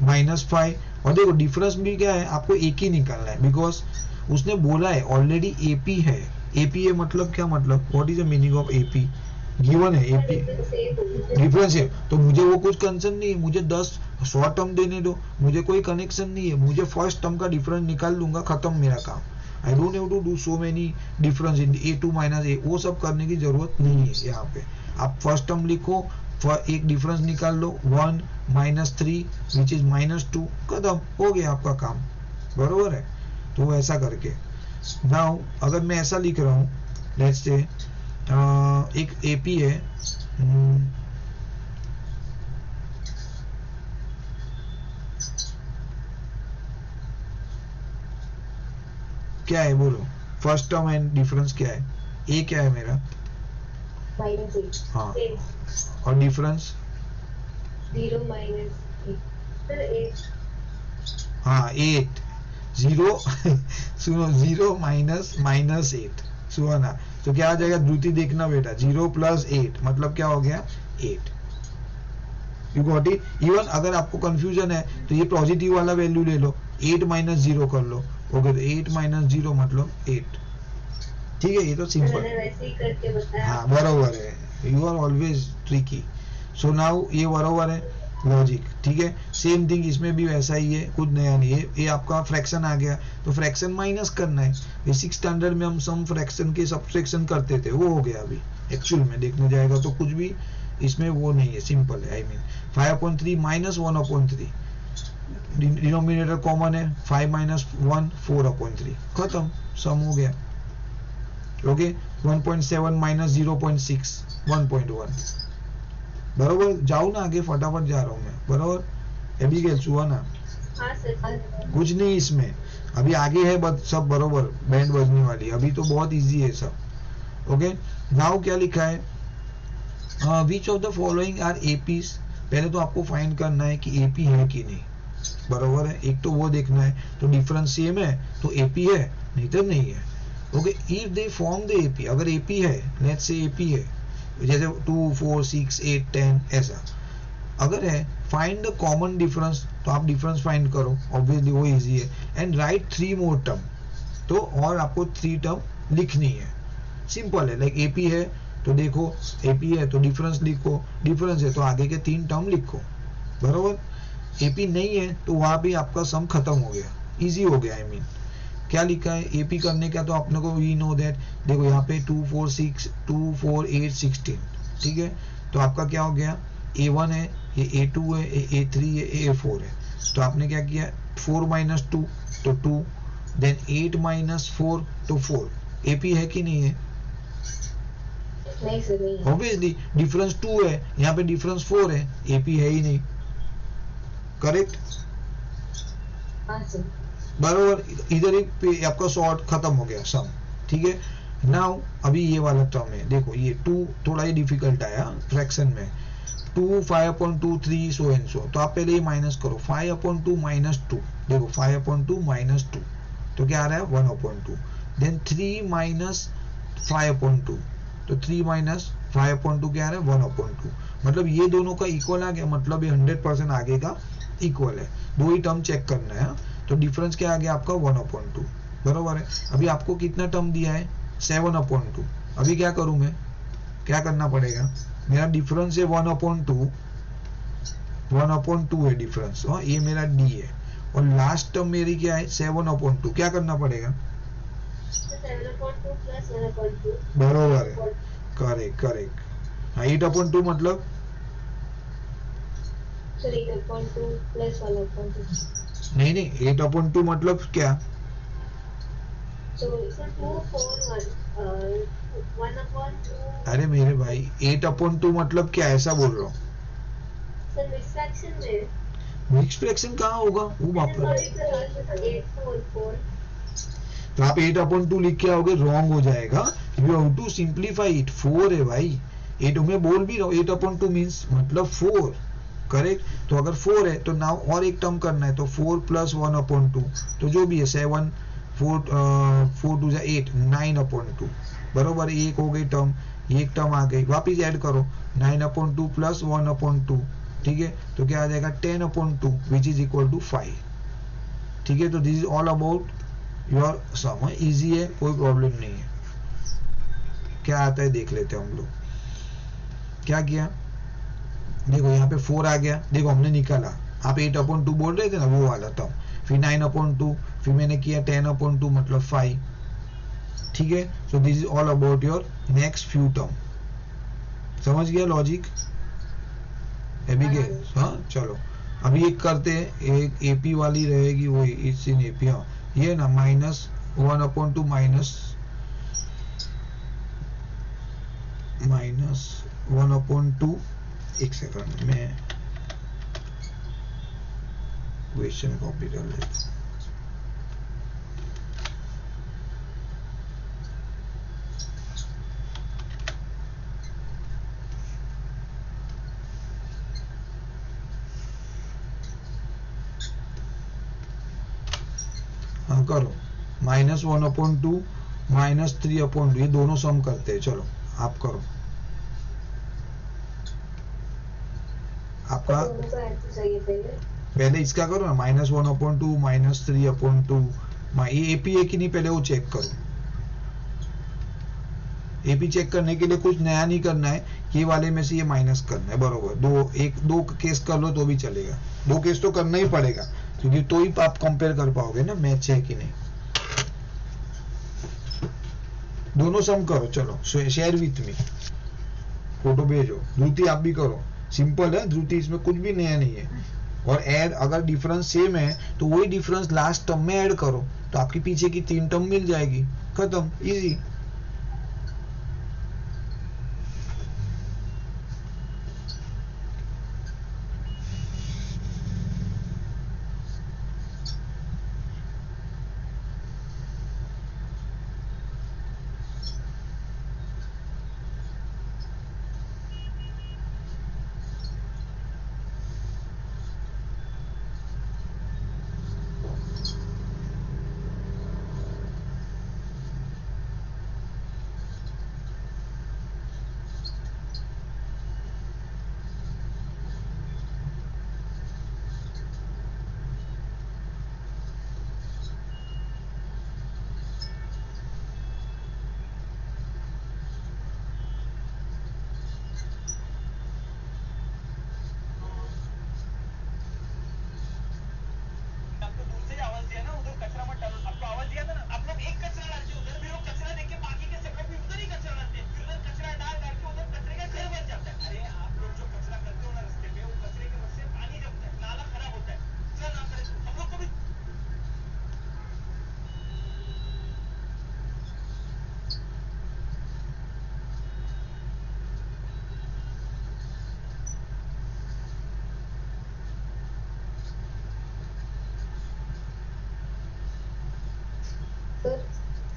-5, और देखो डिफरेंस भी क्या है, आपको एक ही निकालना है, बिकॉज उसने बोला है ऑलरेडी एपी है। एपी है मतलब क्या, मतलब what is the meaning of AP, given है एपी डिफरेंस है, तो मुझे वो कुछ कंसर्न नहीं है, मुझे 10 शॉर्ट टर्म देने दो, मुझे कोई कनेक्शन नहीं है, मुझे फर्स्ट टर्म का डिफरेंस निकाल लूंगा, खत्म मेरा काम। I don't have to do so many difference in a2 - a, वो सब करने की जरूरत नहीं है। यहाँ पे आप फर्स्ट टर्म लिखो, एक डिफरेंस निकाल लो 1 - 3 विच इज -2, खत्म हो गया आपका काम, बरोबर है। तो ऐसा करके नाउ अगर मैं ऐसा लिख रहा हूँ, लेट्स से एक एपी है, क्या है बोलो, फर्स्ट टर्म एंड डिफरेंस क्या है, ए क्या है मेरा -8, हाँ, और डिफरेंस 0 - 8, हाँ 8 0 सुनो 0 माइनस 8 सुनो ना, तो क्या आ जाएगा, द्रुति देखना बेटा, 0 + 8 मतलब क्या हो गया 8, यू गॉट इट। इवन अगर आपको कंफ्यूजन है तो ये पॉजिटिव वाला वैल्यू ले लो, 8 - 0 कर लो, ओके, तो 8 - 0 मतलब 8, ठीक है, ये तो सिंपल, वैसे ही करके बताया, हाँ बराबर है, you are always tricky. So now ये बराबर है लॉजिक, ठीक है। सेम थिंग इसमें भी वैसा ही है, कुछ नया नहीं है, ये आपका फ्रैक्शन आ गया, तो फ्रैक्शन माइनस करना है, बेसिक स्टैंडर्ड में हम सम फ्रैक्शन के सब्ट्रैक्शन करते थे, वो हो गया। अभी एक्चुअल में देखने जाएगा तो कुछ भी इसमें वो नहीं है, सिंपल है, आई मीन 5/3 - 1/3, डिनोमिनेटर कॉमन है, 5 - 1 4/3, खत्म, सम हो गया। ओके, 1.7 - 0.6 1.1, बरोबर। जाओ ना आगे, फटाफट जा रहा हूँ मैं, बरोबर। एबिगेल सुहा ना, हाँ सर, कुछ नहीं इसमें, अभी आगे है सब बरोबर, बैंड बजने वाली, अभी तो बहुत इजी है सब। ओके, नाउ क्या लिखा है, which of the following are APs. पहले तो आपको फाइंड करना है कि एपी है कि नहीं, बरोबर है, एक तो वो देखना है, तो डिफरेंस सेम है तो एपी है, नहीं तो नहीं है। Okay, if they form the AP, अगर एपी है, लेट्स से एपी है, जैसे 2 4 6 8 10 ऐसा अगर है, फाइंड द कॉमन डिफरेंस, तो आप डिफरेंस फाइंड करो, ऑब्वियसली वो इजी है, एंड राइट 3 मोर टर्म, तो और आपको 3 टर्म लिखनी है, सिंपल है। लाइक एपी है तो देखो, एपी है तो डिफरेंस लिखो, डिफरेंस है तो आगे के 3 टर्म लिखो, बरोबर। एपी नहीं है तो वहां भी आपका सम खत्म हो गया, इजी हो गया, आई मीन क्या लिखा है एपी करने का, तो अपने को वी नो दैट, देखो यहाँ पे 2 4 6 2 4 8 16, ठीक है, तो आपका क्या हो गया, A1 है, ये A2 है, ये A3 है, ये A4 है, तो आपने क्या किया, 4 - 2 तो 2, देन 8 - 4 तो 4, एपी है कि नहीं है, नहीं सर, नहीं, ऑब्वियसली डिफरेंस 2 है, यहाँ पे डिफरेंस 4 है, एपी है ही नहीं, करेक्ट, हाँ सर, बराबर। इधर एक पे आपका शॉर्ट खत्म हो गया सम, ठीक है। नाउ अभी ये वाला टर्म है, देखो ये 2 थोड़ा ही डिफिकल्ट आया फ्रैक्शन में, 2 5/2 3 सो एंड सो, तो आप पहले ये माइनस करो, 5/2 - 2, देखो 5/2 - 2 तो क्या आ रहा है 1/2, देन 3 - 5/2, तो 3 माइनस 5/2 क्या आ रहा है 1/2। मतलब ये दोनों का इक्वल आ गया, मतलब ये 100% आगे का इक्वल है। दो ही टर्म चेक करना है। तो डिफरेंस क्या आ गया आपका 1/2, बरोबर है। अभी आपको कितना टर्म दिया है 7/2। अभी क्या करूं मैं, क्या करना पड़ेगा, मेरा डिफरेंस है 1/2 है डिफरेंस। हाँ ये मेरा डी है और लास्ट टर्म मेरी क्या है 7/2। क्या करना पड़ेगा, 7/2 प्लस 1/2 बरोबर है, करेक्ट करेक्ट। हाँ 8/2 मतलब 8/2 प्लस 1/2। नहीं नहीं 8/2 मतलब क्या, So it's a 2 4 1 1/2। अरे मेरे भाई 8/2 मतलब क्या, ऐसा बोल रहा हूँ। सर मिक्स फ्रैक्शन में मिक्स फ्रैक्शन कहाँ होगा, वो बाप रे। सॉरी 8 4 4। तो आप 8/2 लिख के आओगे, रॉन्ग हो जाएगा। You have to simplify it. 4 है भाई, 8 में बोल भी रहा हूँ 8/2 मीन्स मतलब 4, करेक्ट। तो अगर 4 है तो नाउ और एक टर्म करना है, तो 4 प्लस 1/2, तो जो भी है 7 4 2 8 9/2, बरोबर। एक हो गई टर्म, एक टर्म आ गई, वापिस ऐड करो 9/2 प्लस 1/2, ठीक है। तो क्या आ जाएगा 10/2 विच इज इक्वल टू 5, ठीक है। तो this is all about your sum. Easy है, कोई प्रॉब्लम नहीं है। क्या आता है देख लेते हैं हम लोग। क्या किया, देखो यहाँ पे 4 आ गया, देखो हमने निकाला। आप 8/2 बोल रहे थे ना, वो वाला टर्म, फिर 9/2, फिर मैंने किया 10/2 मतलब 5, ठीक है। सो this is all about your next few term. समझ गया लॉजिक अभी के। हाँ चलो अभी एक करते हैं, एक एपी वाली रहेगी, वो इट्स इन एपी। हाँ ये ना -1/2 -1/2। एक सेकंड में क्वेश्चन कॉपी कर लेता हूँ। हाँ करो, -1/2 -3/2, ये दोनों सम करते हैं। चलो आप करो, आपका पहले इसका करो ना, -1/2 -3/2। ये एपी है कि नहीं पहले वो चेक करो। एपी चेक करने के लिए कुछ नया नहीं करना है, ये वाले में से ये माइनस करना है, बरोबर। दो केस कर लो तो भी चलेगा, 2 केस तो करना ही पड़ेगा, क्योंकि तो ही आप कंपेयर कर पाओगे ना मैच है कि नहीं। दोनों सम करो, चलो शेयर विथ मी, फोटो भेजो। ध्रुति आप भी करो, सिंपल है ध्रुति, इसमें कुछ भी नया नहीं है। और ऐड, अगर डिफरेंस सेम है तो वही डिफरेंस लास्ट टर्म में ऐड करो, तो आपकी पीछे की 3 टर्म मिल जाएगी, खत्म, इजी।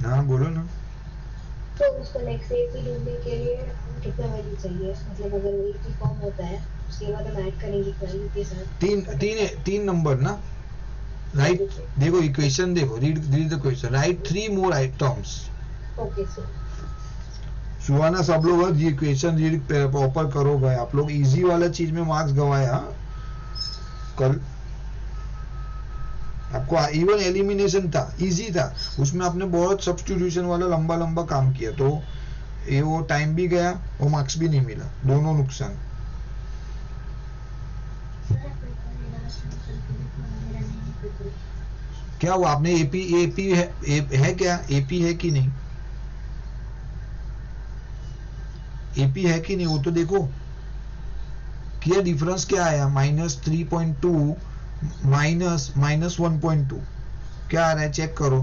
हाँ बोलो ना। तो उसको नेक्स्ट एपी ढूंढने के लिए कितना वैल्यू चाहिए, मतलब अगर वो एपी फॉर्म होता है उसके बाद हम ऐड करेंगे वैल्यू के साथ। तीन नंबर ना, राइट। देखो इक्वेशन देखो, read the question, right 3 more items। Okay sir. Suhana सब लोग ये क्वेश्चन रीड प्रॉपर करो भाई, आप लोग इजी वाला चीज में मार्क्स गवाया कल। आपको इवन एलिमिनेशन था, इजी था, उसमें आपने बहुत सब्स्टिट्यूशन वाला लंबा लंबा काम किया, तो ये वो टाइम भी गया और मार्क्स भी नहीं मिला, दोनों नुकसान। क्या हुआ, आपने एपी एपी है क्या, एपी है कि नहीं, एपी है कि नहीं वो तो देखो। क्या डिफरेंस क्या आया, -3.2 माइनस 1.2 क्या आ रहा है, चेक करो।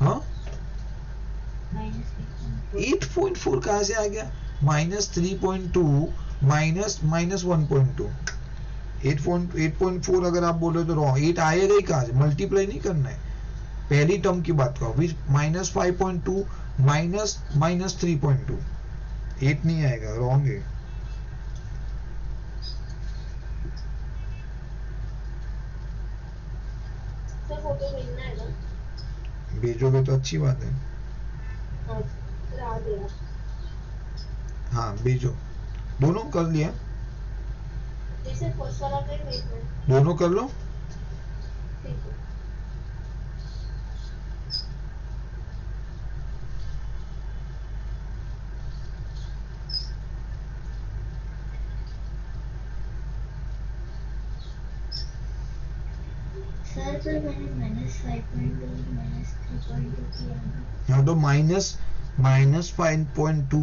हाँ 8.4 कहां से आ गया, -3.2 माइनस 1.2, 8.4 अगर आप बोलो तो रॉन्ग, 8 आएगा ही कहां से, मल्टीप्लाई नहीं करना है, पहली टर्म की बात करो, विच -5.2 माइनस -3.2, 8 नहीं आएगा, रॉन्ग है। फोटो भेजना है ना, भेजोगे तो अच्छी बात है। हाँ भेजो, दोनों कर लिया, जैसे फर्स्ट वाला पे भेजना है, दोनों कर लो। ठीक है। सर पर मैंने -5.2 -3.2 किया है। यहाँ तो -5.2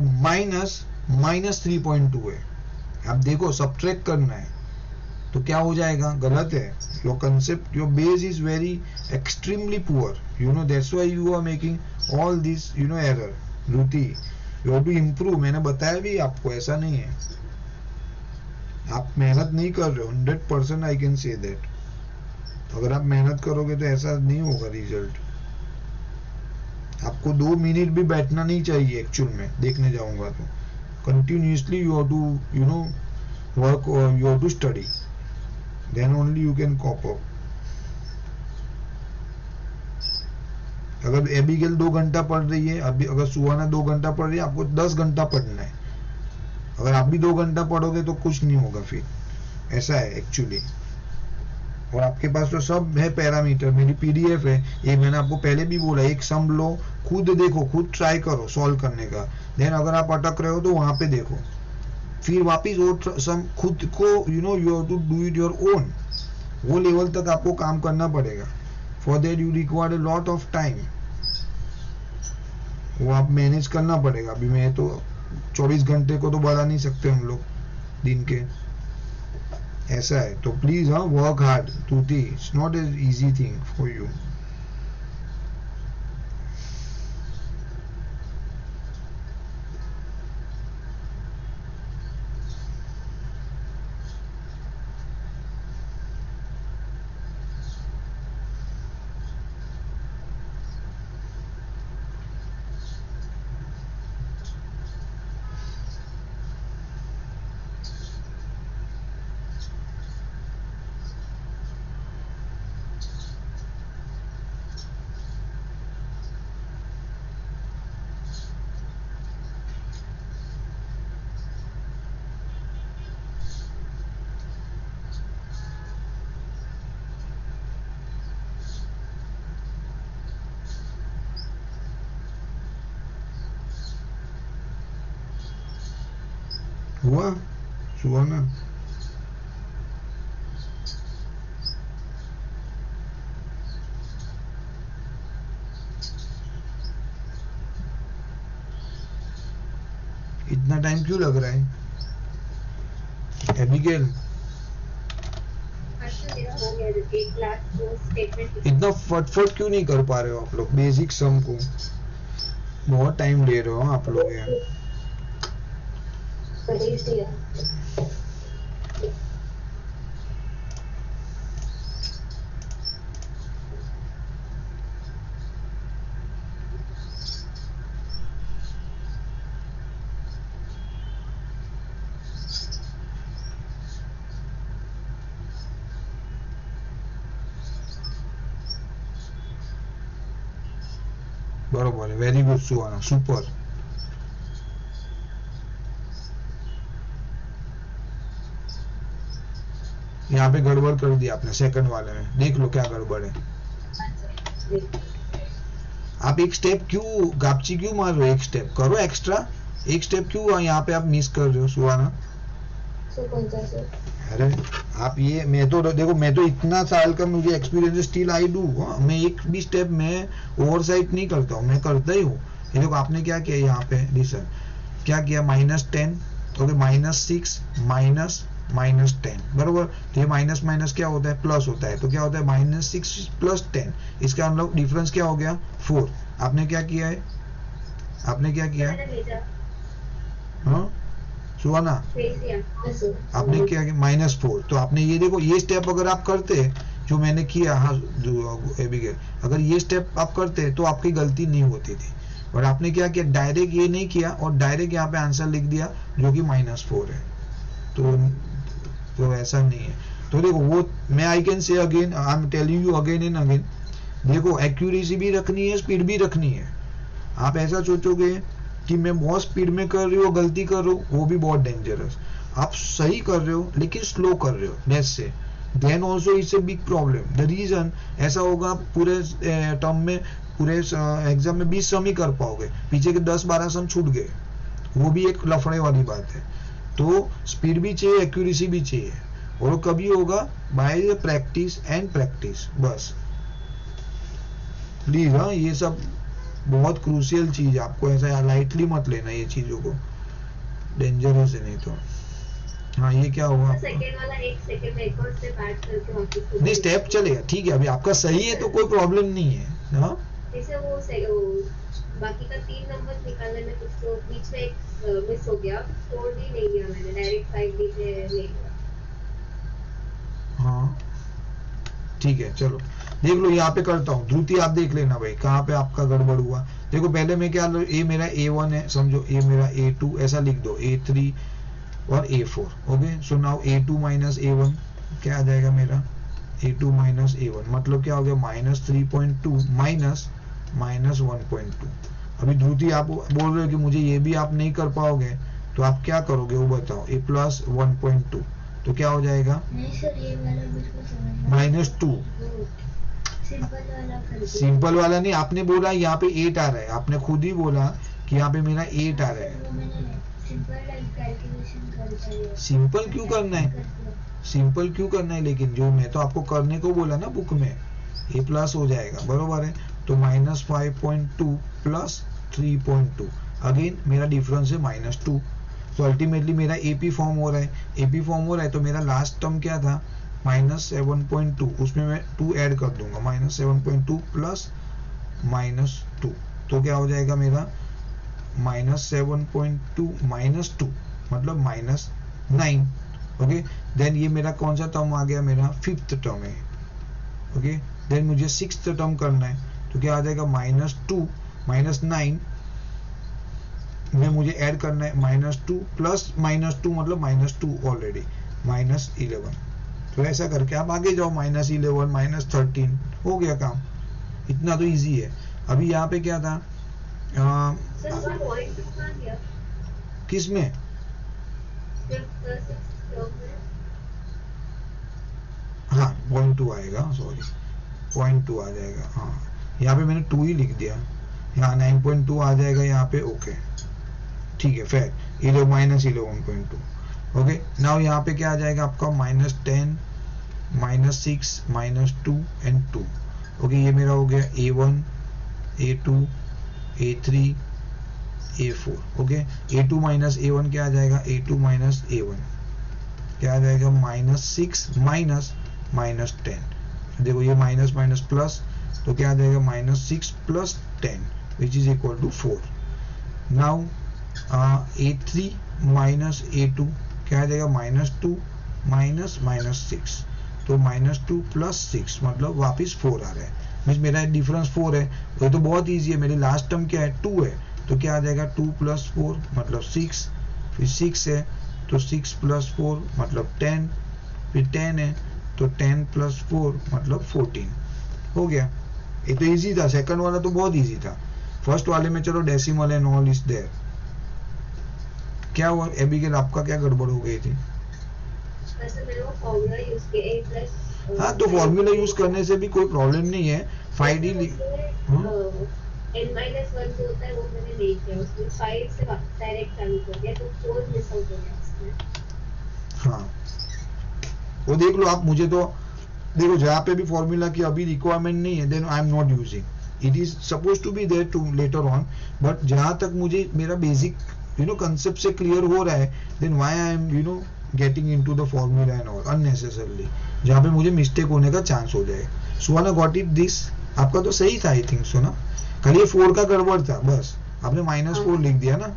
-3.2 है, अब देखो सब्ट्रैक्ट करना है तो क्या हो जाएगा, गलत है। Your concept, your base is very extremely poor, you know, that's why you are making all this, you know, error. Ruti, you have to improve, मैंने बताया भी आपको, ऐसा नहीं है आप मेहनत नहीं कर रहे हो, 100% आई कैन से दैट। अगर आप मेहनत करोगे तो ऐसा नहीं होगा रिजल्ट। आपको 2 मिनट भी बैठना नहीं चाहिए एक्चुअल में, देखने जाऊंगा तो continuously you have to, you know, work, you have to study, then only you can cope up. अगर एबिगेल 2 घंटा पढ़ रही है, अभी अगर सुहाना 2 घंटा पढ़ रही है, आपको 10 घंटा पढ़ना है। अगर आप भी 2 घंटा पढ़ोगे तो कुछ नहीं होगा, फिर ऐसा है एक्चुअली। और आपके पास तो सब है पैरामीटर, मेरी पीडीएफ है, ये मैंने आपको पहले भी बोला, एक सम लो, खुद देखो, खुद ट्राई करो सॉल्व करने का, देन अगर आप अटक रहे हो तो वहां पे देखो, फिर वापिस वो सम खुद को, you know, you have to do it your own, वो लेवल तक आपको काम करना पड़ेगा। For that you require a lot of time, वो आप मैनेज करना पड़ेगा। अभी मैं तो 24 घंटे को तो बढ़ा नहीं सकते हम लोग दिन के, ऐसा है। तो प्लीज, हाँ, वर्क हार्ड तुति, it's not an easy thing for you. हुआ सुहाना, इतना टाइम क्यों लग रहा है एबिगेल, इतना फटफट क्यों नहीं कर पा रहे हो आप लोग, बेसिक सम को बहुत टाइम ले रहे हो आप लोग यार। बरोबर है, वेरी गुड सुहाना, सुपर। यहाँ पे गड़बड़ कर दी आपने सेकंड वाले में, देख लो क्या गड़बड़ है। आप एक स्टेप क्यों गापची क्यों मार रहे हो, एक स्टेप करो एक्स्ट्रा, एक स्टेप क्यों यहाँ पे आप मिस कर रहे हो सुहाना। अरे आप ये, मैं तो देखो, मैं तो इतना साल का मुझे एक्सपीरियंस, स्टिल आई डू, मैं एक भी स्टेप में ओवरसाइट नहीं करता हूँ, मैं करता ही हूँ। ये देखो आपने क्या किया यहाँ पे, लिसन क्या किया, -10, ओके, -6 -10 बरोबर। तो ये माइनस माइनस क्या होता है, प्लस होता है, तो क्या होता है -6 + 10, इसका हम लोग डिफरेंस क्या हो गया 4। आपने क्या किया है, आपने क्या किया, हाँ सुहाना आपने क्या किया -4। तो आपने ये देखो, ये स्टेप अगर आप करते जो मैंने किया, हाँ एबिगेल, अगर ये स्टेप आप करते तो आपकी गलती नहीं होती थी। और आपने क्या किया, डायरेक्ट ये नहीं किया और डायरेक्ट यहाँ पे आंसर लिख दिया जो कि -4 है। तो ऐसा नहीं है। तो देखो वो मैं I can say again, I am telling you again and again, देखो एक्यूरेसी भी रखनी है, स्पीड भी रखनी है। आप ऐसा सोचोगे कि मैं बहुत स्पीड में कर रही हूँ, गलती कर रहा हूँ, वो भी बहुत डेंजरस। आप सही कर रहे हो लेकिन स्लो कर रहे हो, let's say, then also it's a big problem. The reason ऐसा होगा, पूरे टर्म में, पूरे एग्जाम में 20 सम ही कर पाओगे, पीछे के 10-12 सम छूट गए, वो भी एक लफड़े वाली बात है। तो स्पीड भी चाहिए, एक्यूरेसी भी चाहिए, और कभी होगा बाय प्रैक्टिस एंड प्रैक्टिस, बस प्लीज। हाँ ये सब बहुत क्रूशियल चीज है, आपको ऐसा लाइटली मत लेना ये चीजों को, डेंजरस है नहीं तो। हाँ ये क्या हुआ, सेकंड वाला 1 सेकंड में एक और स्टेप ऐड करके वापस नहीं स्टेप चलेगा, ठीक है, अभी आपका सही है तो कोई प्रॉब्लम नहीं है। हाँ जैसे वो बाकी का 3 नंबर निकालने में कुछ तो बीच में एक मिस हो गया, 4D नहीं लिया मैंने, डायरेक्ट 5D से ले लिया। हाँ ठीक है, चलो देख लो, यहाँ पे करता हूँ, ध्रुति आप देख लेना भाई कहाँ पे आपका गड़बड़ हुआ। देखो पहले मैं क्या, ए मेरा A1 है समझो, ए मेरा A2, ऐसा लिख दो, A3 और A4, okay. So now A2 - A1 क्या आ जाएगा मेरा, A2 - A1 मतलब क्या हो गया, -3.2 -1.2। अभी ध्रुति आप बोल रहे हो कि मुझे ये भी आप नहीं कर पाओगे, तो आप क्या करोगे वो बताओ, A + 1.2 तो क्या हो जाएगा, नहीं सर ये वाला बिल्कुल समझ -2। सिंपल वाला नहीं, आपने बोला यहाँ पे 8 आ रहा है, आपने खुद ही बोला कि यहाँ पे मेरा 8 आ रहा है। सिंपल क्यों करना है, सिंपल क्यों करना है, लेकिन जो मैं तो आपको करने को बोला ना बुक में, A+ हो जाएगा, बरोबर है। तो -5.2 + 3.2, अगेन मेरा डिफरेंस है -2। तो अल्टीमेटली मेरा AP फॉर्म हो रहा है, AP फॉर्म हो रहा है, तो मेरा लास्ट टर्म क्या था, -7.2, उसमें मैं 2 ऐड कर दूंगा, -7.2 + -2, तो क्या हो जाएगा मेरा -7.2 - 2 मतलब -9, ओके। देन ये मेरा कौन सा टर्म आ गया, मेरा 5th टर्म है, ओके। देन मुझे 6th टर्म करना है, तो क्या आ जाएगा, -2 -9 में मुझे ऐड करना है -2 + -2 मतलब -2 ऑलरेडी, -11। तो ऐसा करके आप आगे जाओ, -11 -13 हो गया काम, इतना तो इजी है। अभी यहाँ पे क्या था, किस में, हाँ 0.2 आएगा, सॉरी 0.2 आ जाएगा, हाँ यहाँ पे मैंने 2 ही लिख दिया, यहाँ 9.2 आ जाएगा यहाँ पे, ओके ठीक है, फिर -11.2, ओके। नाउ यहाँ पे क्या आ जाएगा आपका, -10 -6 -2 एंड 2, ओके। ये मेरा हो गया A1 A2 A3 A4, okay. A2 - A1 क्या आ जाएगा, A2 - A1 क्या आ जाएगा, -6 -10, देखो ये माइनस माइनस प्लस, तो क्या आ जाएगा, -6 + 10 which is equal to 4। Now A3 - A2 क्या आ जाएगा, -2 -6, तो -2 + 6 मतलब वापस 4 आ रहा है, मीन्स मेरा डिफरेंस 4 है। ये तो बहुत इजी है, मेरी लास्ट टर्म क्या है, 2 है, तो क्या आ जाएगा, 2 + 4 मतलब 6, फिर 6 है तो 6 + 4 मतलब 10, फिर 10 है तो 10 + 4 मतलब 14 हो गया। ये तो इजी था, सेकंड वाला तो बहुत इजी था, फर्स्ट वाले में चलो decimal and all is there. क्या हुआ एबिगेल, आपका क्या गड़बड़ हो गई थी, अच्छा मेरे को फॉर्मूला यूज के a प्लस हाँ तो फॉर्मूला यूज करने से भी कोई प्रॉब्लम नहीं है। 5d n-1 जो होता है वो मैंने नहीं किया, उसमें 5 से डायरेक्ट चालू कर दिया तो 4 मिस आउट हो गया उसमें। हाँ वो देख लो आप। मुझे तो देखो जहाँ पे भी फॉर्मूला की अभी रिक्वायरमेंट नहीं है then I am not using, it is suppose to be there to later on, but जहाँ तक मुझे मेरा बेसिक कंसेप्ट से क्लियर हो रहा है then why I am getting into the formula and all unnecessarily, जहाँ पे मुझे मिस्टेक होने का चांस हो जाए। Suhana got it this? आपका तो सही था आई थिंक सो ना, खाली ये 4 का गड़बड़ था बस, आपने -4 लिख दिया ना।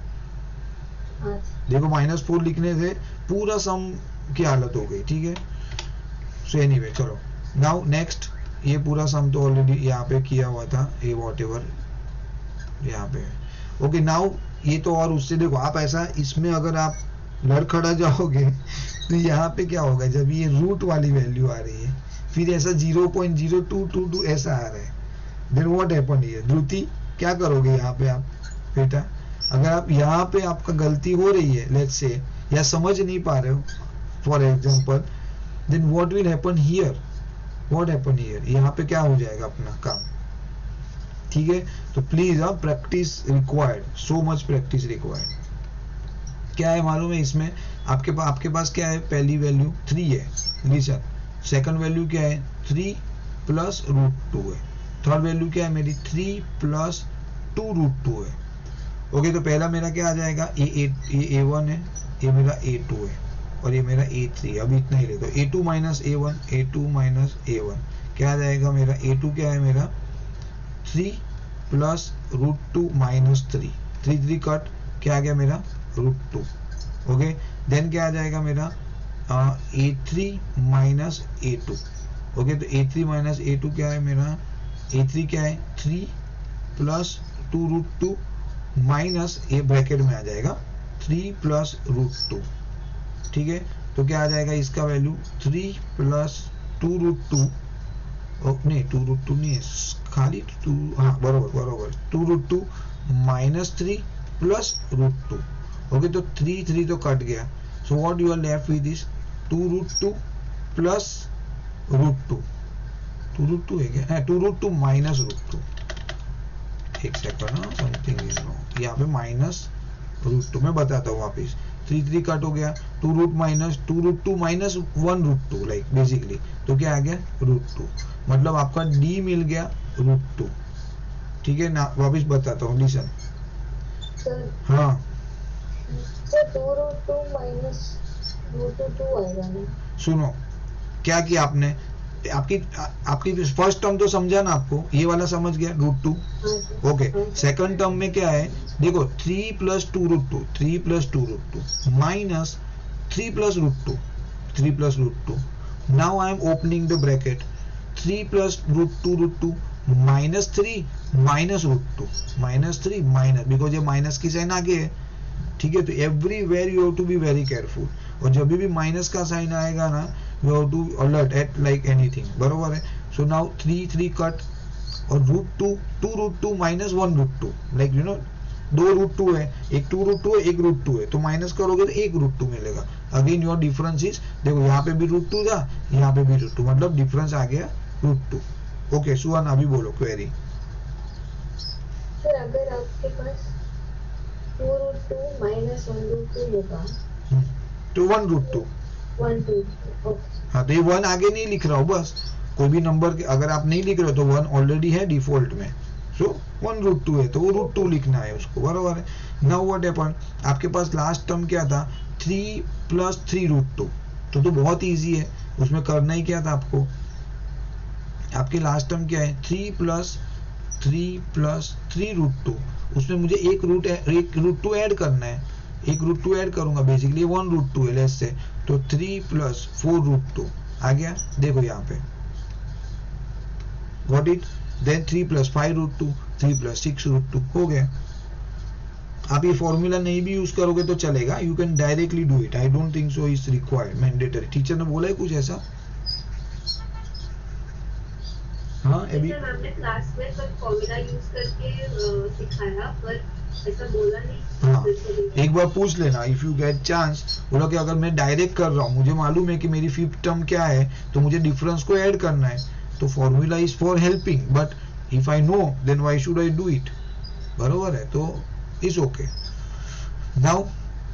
देखो -4 लिखने से पूरा सम की हालत हो गई, ठीक है। सो एनीवे चलो नाउ नेक्स्ट, ये पूरा सम तो ऑलरेडी यहाँ पे किया हुआ था, ये व्हाटएवर यहाँ पे। ओके नाउ ये तो, और उससे देखो आप ऐसा इसमें अगर आप लड़खड़ा जाओगे तो यहाँ पे क्या होगा, जब ये रूट वाली वैल्यू आ रही है फिर ऐसा 0.0222 ऐसा आ रहा है, then what happen here? Dhruti क्या करोगे यहाँ पे आप बेटा? अगर आप यहाँ पे आपका गलती हो रही है लेट्स से, या समझ नहीं पा रहे हो for example, then what will happen here? What happen here? यहाँ पे क्या हो जाएगा अपना काम, ठीक है। तो please practice required, so much practice required. क्या है मालूम है इसमें? आपके पास क्या है? पहली वैल्यू 3 है, लिसन। सेकंड वैल्यू क्या है? 3 प्लस √2 है। थर्ड वैल्यू क्या है मेरी? 3 प्लस 2 √2 है। ओके तो पहला मेरा क्या आ जाएगा? ये A1 है, ये मेरा A2 है और ये मेरा A3। अभी इतना ही ले दो, A2 minus A1, A2 minus A1 क्या आ जाएगा मेरा? A2 क्या है मेरा? 3 प्लस √2 माइनस 3, 3 कट, क्या आ गया मेरा? √2। ओके देन क्या आ जाएगा मेरा? A3 minus A2। ओके तो A3 माइनस A2 क्या है मेरा? A3 क्या है? 3 प्लस 2 √2 माइनस, ये ब्रैकेट में आ जाएगा 3 प्लस √2, ठीक है। तो क्या आ जाएगा इसका वैल्यू? 3 प्लस 2 √2, नहीं 2 √2 नहीं है, खाली 2, हाँ बरोबर 2 √2 माइनस 3 प्लस √2। ओके तो 3 तो कट गया, so what you are left with is 2 √2 plus √2। 2 √2 है क्या? 2 √2 माइनस √2। एक सेकंड, समथिंग इज रॉन्ग, यहाँ पे माइनस √2 मैं बताता हूँ वापिस। 3 कट हो गया, 2 √2 माइनस 1 √2 लाइक बेसिकली, तो क्या आ गया? √2। मतलब आपका d मिल गया √2, ठीक है ना। वापिस बताता हूँ, लिसन। हाँ सुनो क्या किया आपने, आपकी फर्स्ट टर्म तो समझा ना आपको, ये वाला समझ गया √2। ओके सेकंड टर्म में क्या है? देखो 3 plus 2 √2, 3 plus 2 √2 minus 3 plus √2, 3 plus √2। Now I am opening the bracket, 3 plus √2 √2 minus 3 minus √2, minus 3 minus, because ये माइनस की साइन आगे है, ठीक है। तो everywhere you have to be very careful, और जब भी माइनस का साइन आएगा ना you have to alert at like anything, बरोबर है। सो नाउ 3 कट, और √2 2 √2 माइनस 1 √2 लाइक 2 √2 है, एक 2 √2 है, एक √2 है, तो माइनस करोगे तो एक √2 मिलेगा। अगेन योर डिफरेंस इज, देखो यहाँ पे भी √2 था, यहाँ पे भी √2, मतलब डिफरेंस आ गया √2। ओके सुहाना अभी बोलो क्वेरी। सर अगर आपके पास 2 √2 माइनस 1 √2 होगा तो 1 √2, 1 2, हाँ तो ये 1 आगे नहीं लिख रहा हो, बस कोई भी नंबर अगर आप नहीं लिख रहे हो तो 1 ऑलरेडी है डिफॉल्ट में, सो 1 √2 है तो वो √2 लिखना है उसको, बराबर है। नाउ व्हाट हैपन, आपके पास लास्ट टर्म क्या था? 3 प्लस 3 √2, तो बहुत इजी है, उसमें करना ही क्या था आपको? आपके लास्ट टर्म क्या है? 3 प्लस 3 √2, उसमें मुझे एक √2 ऐड करना है, एक √2 ऐड करूंगा, बेसिकली 1 √2 है लेस से, तो 3 प्लस 4 √2 आ गया। देखो यहाँ पे got it, then 3 plus 5 √2, 3 plus 6 √2 हो गया। आप ये फॉर्मूला नहीं भी यूज करोगे तो चलेगा, you can directly do it, I don't think so is required mandatory. Teacher ने बोला है कुछ ऐसा? हाँ अभी हमने क्लास में सब फॉर्मूला यूज करके सिखाया, पर ऐसा बोला नहीं। हाँ, एक बार पूछ लेना इफ यू गेट चांस। बोला कि अगर मैं डायरेक्ट कर रहा हूँ, मुझे मालूम है कि मेरी फिफ्थ टर्म क्या है, तो मुझे डिफरेंस को ऐड करना है, तो formula is for helping, but if I know then why should I do it. बरोबर है, तो इज ओके। नाउ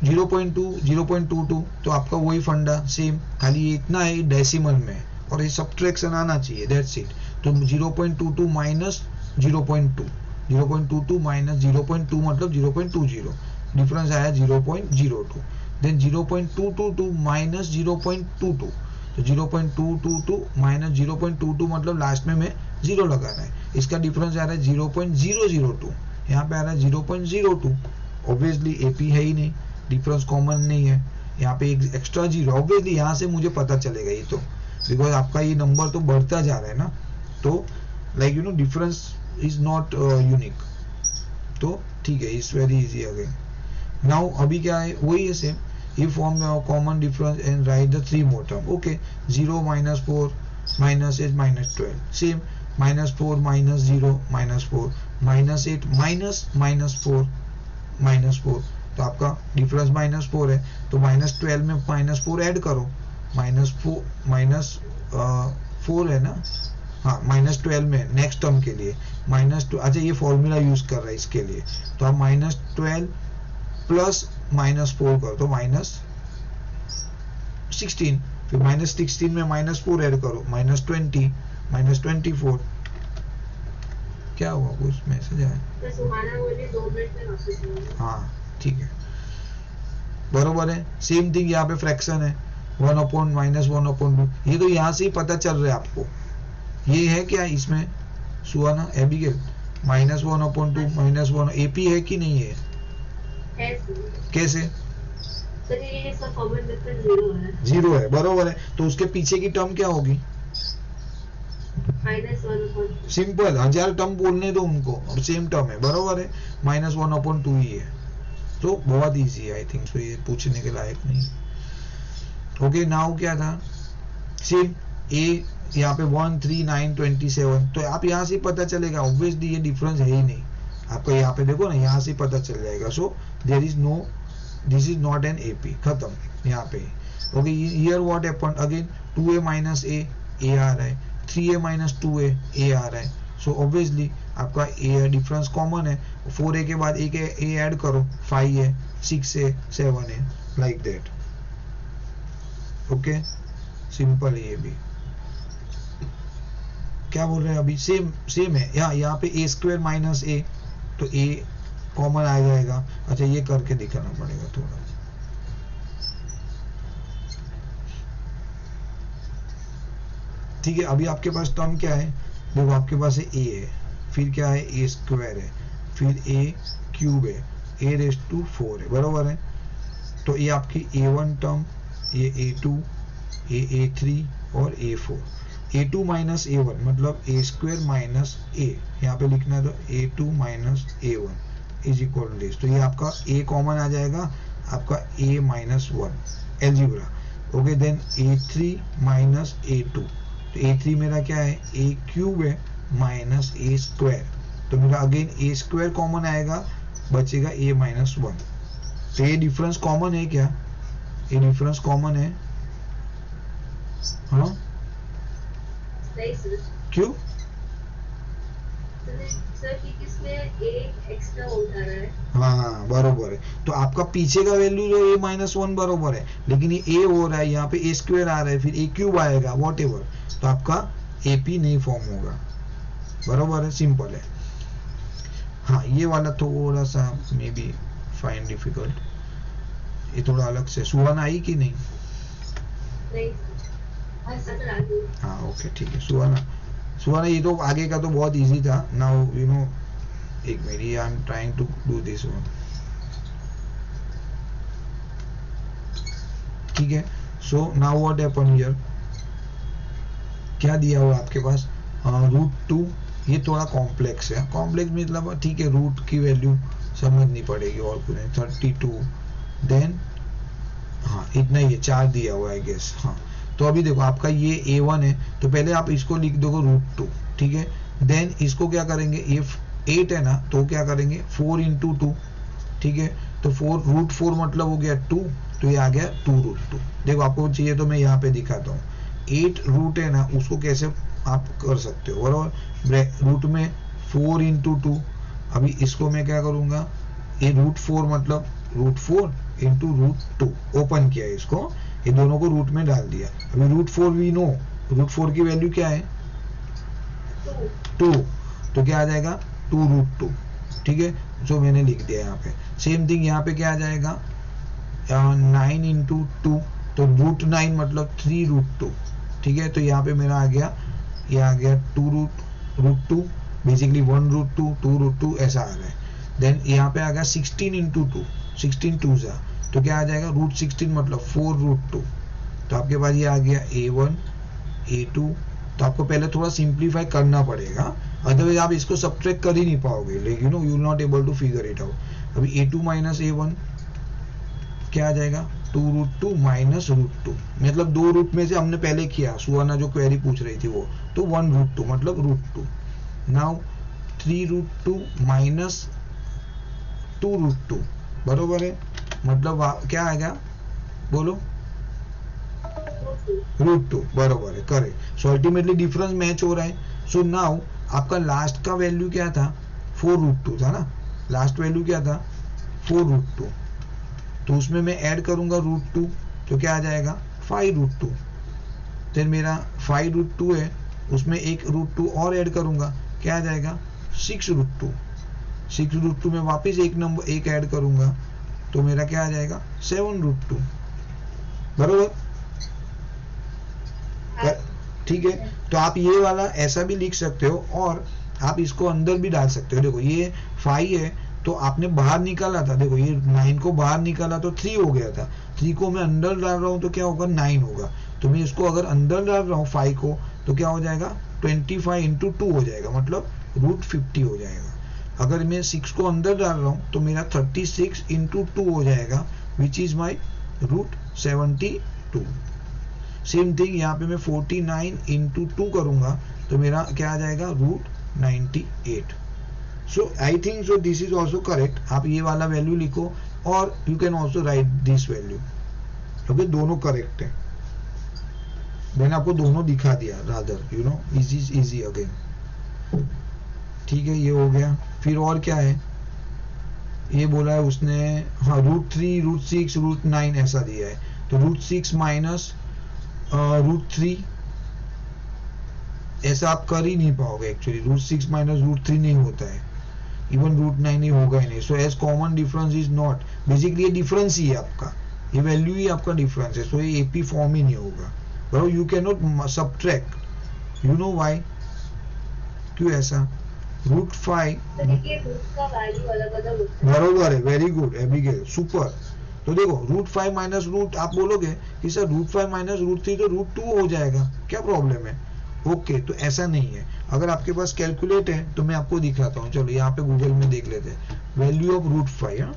0.2 0.22 तो आपका वही फंडा सेम, खाली ये इतना है डेसिमल में और ये सब्ट्रैक्शन आना चाहिए, दैट्स इट। तो 0.22 माइनस 0.2, 0.22 माइनस 0.2 मतलब 0.20, डिफरेंस आया 0.02। देन 0.222 माइनस 0.22, तो 0.222 माइनस 0.22 मतलब लास्ट में मैं 0 लगाना है, इसका डिफरेंस आ रहा है 0.002, यहाँ पे आ रहा है 0.02। ऑब्वियसली एपी है ही नहीं, डिफरेंस कॉमन नहीं है, यहाँ पे एक एक्स्ट्रा जीरो, ऑब्वियसली यहाँ से मुझे पता चलेगा ये तो, बिकॉज आपका ये नंबर तो बढ़ता जा रहा है ना, तो like you know difference is not unique, तो ठीक है, it's very easy again. Now अभी क्या है, वही है सेम, ये form common difference and right the 3 more term. Okay, 0 minus 4 minus 8 minus 12, same minus 4 minus 0 minus 4 minus 8 minus minus 4 minus 4, तो आपका डिफरेंस -4 है, तो -12 में -4 ऐड करो, -4 है ना, हाँ -12 में नेक्स्ट टर्म के लिए -2, अच्छा ये फॉर्मूला यूज कर रहा है इसके लिए, तो आप -12 प्लस -4 करो तो -16, फिर -16 में -4 ऐड करो, -20 -24। क्या हुआ, कुछ मैसेज आया? हाँ ठीक है, बरोबर है, सेम थिंग यहाँ पे फ्रैक्शन है 1/-1/2, ये तो यहाँ से ही पता चल रहा है आपको, ये है क्या इसमें सुहाना एबिगेल, -1/2 -1 एपी है कि नहीं है? कैसे? ये सब कॉमन डिफरेंस 0 है, बरोबर है, तो उसके पीछे की टर्म क्या होगी? -1/2। सिंपल, 1000 टर्म बोलने दो उनको, और सेम टर्म है, बरोबर है, -1/2 ही है, तो बहुत इजी है, आई थिंक सो ये पूछने के लायक नहीं। ओके, नाउ क्या था, सेम ए यहाँ पे 1 3 9 27, तो आप यहाँ से पता चलेगा, ऑब्वियसली ये डिफरेंस है ही नहीं, आपको यहाँ पे देखो ना, यहाँ से पता चल जाएगा, so there is no, this is not an AP, खत्म यहाँ पे। Okay, here what happened again, 2a minus A आ रहा है, 3a माइनस 2a आ रहा है, सो ऑब्वियसली आपका ए डिफरेंस कॉमन है, 4a के बाद एक ए ऐड करो, 5a 6a 7a, like that. Okay, simple है ये भी। क्या बोल रहे हैं अभी, सेम है, यहाँ पे a² माइनस a, तो a कॉमन आ जाएगा। अच्छा ये करके दिखाना पड़ेगा थोड़ा, ठीक है। अभी आपके पास टर्म क्या है, देखो आपके पास है a है, फिर क्या है a² है, फिर a³ है, a⁴ है, बरोबर है, तो ये आपकी a1 टर्म, ये a2, a3 और a4, a2 माइनस a1 मतलब a² माइनस a, यहाँ पे लिखना है, तो a2 minus a1 is equal to this, तो ये आपका a कॉमन आ जाएगा, आपका a minus 1 algebra. Okay, then a3 minus a2, तो a3 मेरा क्या है, a³ है माइनस a², तो मेरा अगेन a² कॉमन आएगा, बचेगा a माइनस 1, तो ये डिफरेंस कॉमन है क्या, ये डिफरेंस कॉमन है, हाँ क्यों सर कि किसमें एक एक्स्ट्रा होता है, हाँ बरोबर है, तो आपका पीछे का वैल्यू जो a माइनस 1 बरोबर है, लेकिन ये a हो रहा है, यहाँ पे a² आ रहा है, फिर a³ आएगा, वॉट एवर, तो आपका AP नहीं फॉर्म होगा, बरोबर है, सिंपल है। हाँ ये वाला थोड़ा सा मे बी फाइंड डिफिकल्ट, ये थोड़ा अलग से, सुहाना आई कि नहीं? हाँ ओके ठीक है, सुहाना ये तो आगे का तो बहुत इजी था, नाउ यू नो, एक minute, I am trying to do this one, ठीक है। So now what happen here, क्या दिया हुआ आपके पास, √2, ये थोड़ा कॉम्प्लेक्स है, कॉम्प्लेक्स मतलब ठीक है, रूट की वैल्यू समझनी पड़ेगी, और कुछ 32, देन हाँ इतना ही है, 4 दिया हुआ है गेस, हाँ। तो अभी देखो आपका ये a1 है, तो पहले आप इसको लिख दोगे √2, ठीक है, देन इसको क्या करेंगे, ये 8 है ना, तो क्या करेंगे 4 × 2 ठीक है। तो 4 रूट 4 मतलब हो गया 2, तो ये आ गया 2 रूट 2। देखो आपको चाहिए तो मैं यहाँ पे दिखाता हूँ। 8 रूट है ना, उसको कैसे आप कर सकते हो बराबर। रूट में 4 इंटू 2, अभी इसको मैं क्या करूँगा, ये रूट 4 मतलब रूट 4 इंटू रूट 2, ओपन किया इसको, ये दोनों को रूट में डाल दिया। अभी रूट 4 वी नो, रूट 4 की वैल्यू क्या है 2, तो क्या आ जाएगा 2 रूट 2, ठीक है। जो मैंने लिख दिया यहाँ पे। सेम थिंग यहाँ पे क्या आ जाएगा 9 इंटू 2, तो रूट 9 मतलब 3 रूट 2, ठीक है। तो यहाँ पे मेरा आ गया, ये आ गया 2 रूट 2, बेसिकली 1 रूट 2, 2 रूट 2 ऐसा आ रहा है। देन यहाँ पे आ गया 16 इंटू 2, 16 2 जा, तो क्या आ जाएगा रूट 16 मतलब 4 रूट 2। तो आपके पास ये आ गया a1 a2। तो आपको पहले थोड़ा सिंप्लीफाई करना पड़ेगा, अदरवाइज आप इसको सब्ट्रैक्ट कर ही नहीं पाओगे, like you will not able to figure it out. अभी a2 माइनस a1 क्या आ जाएगा 2 रूट 2 माइनस रूट 2, मतलब 2 रूट में से हमने पहले किया, सुवर्णा जो क्वेरी पूछ रही थी वो, तो 1 रूट 2 मतलब root 2। Now 3 root 2 minus 2 root 2 बरोबर है, मतलब क्या आएगा बोलो रूट 2 बरोबर है, correct. So ultimately difference match हो रहा है। सो नाउ आपका लास्ट का वैल्यू क्या था 4 रूट 2 था ना, लास्ट वैल्यू क्या था 4 रूट 2, तो उसमें मैं ऐड करूंगा रूट 2, तो क्या आ जाएगा 5 रूट 2। फिर मेरा 5 रूट 2 है, उसमें एक रूट 2 और ऐड करूंगा, क्या आ जाएगा 6 रूट 2। 6 रूट 2 में वापस एक ऐड करूंगा, तो मेरा क्या आ जाएगा 7 रूट 2 बरोबर, ठीक है। तो आप ये वाला ऐसा भी लिख सकते हो, और आप इसको अंदर भी डाल सकते हो। देखो ये 5 है, तो आपने बाहर निकाला था, देखो ये 9 को बाहर निकाला तो 3 हो गया था, 3 को मैं अंदर डाल रहा हूँ तो क्या होगा 9 होगा। तो मैं इसको अगर अंदर डाल रहा हूँ 5 को, तो क्या हो जाएगा 25 इंटू 2 हो जाएगा, मतलब रूट 50 हो जाएगा। अगर मैं 6 को अंदर डाल रहा हूँ तो मेरा 36 इंटू 2 हो जाएगा, which is my root 72। Same thing यहाँ पे मैं 49 इंटू 2 करूंगा, तो मेरा क्या आ जाएगा root 98। So I think so this is also correct. आप ये वाला वैल्यू लिखो, और you can also write this value, क्योंकि दोनों करेक्ट है। मैंने आपको दोनों दिखा दिया, rather you know easy again, ठीक है। ये हो गया। फिर और क्या है, ये बोला है उसने, हाँ रूट 3 रूट 6 रूट 9 ऐसा दिया है, तो रूट 6 माइनस रूट 3 ऐसा आप कर ही नहीं पाओगे एक्चुअली, रूट 6 माइनस रूट 3 नहीं होता है, इवन रूट 9 ही होगा ही नहीं। So as common difference is not, basically ये डिफरेंस ही है आपका, ये वैल्यू ही आपका डिफरेंस है, सो ये एपी फॉर्म ही नहीं होगा बरो। You can not subtract, you know why, क्यों ऐसा, रूट 5 बरोबर है, वेरी गुड एबिगेल, सुपर। तो देखो रूट 5 माइनस रूट, आप बोलोगे कि सर रूट 5 माइनस रूट 3 तो रूट 2 हो जाएगा, क्या प्रॉब्लम है, ओके। तो ऐसा नहीं है, अगर आपके पास कैलकुलेट है तो मैं आपको दिखाता हूँ, चलो यहाँ पे गूगल में देख लेते हैं वैल्यू ऑफ रूट 5।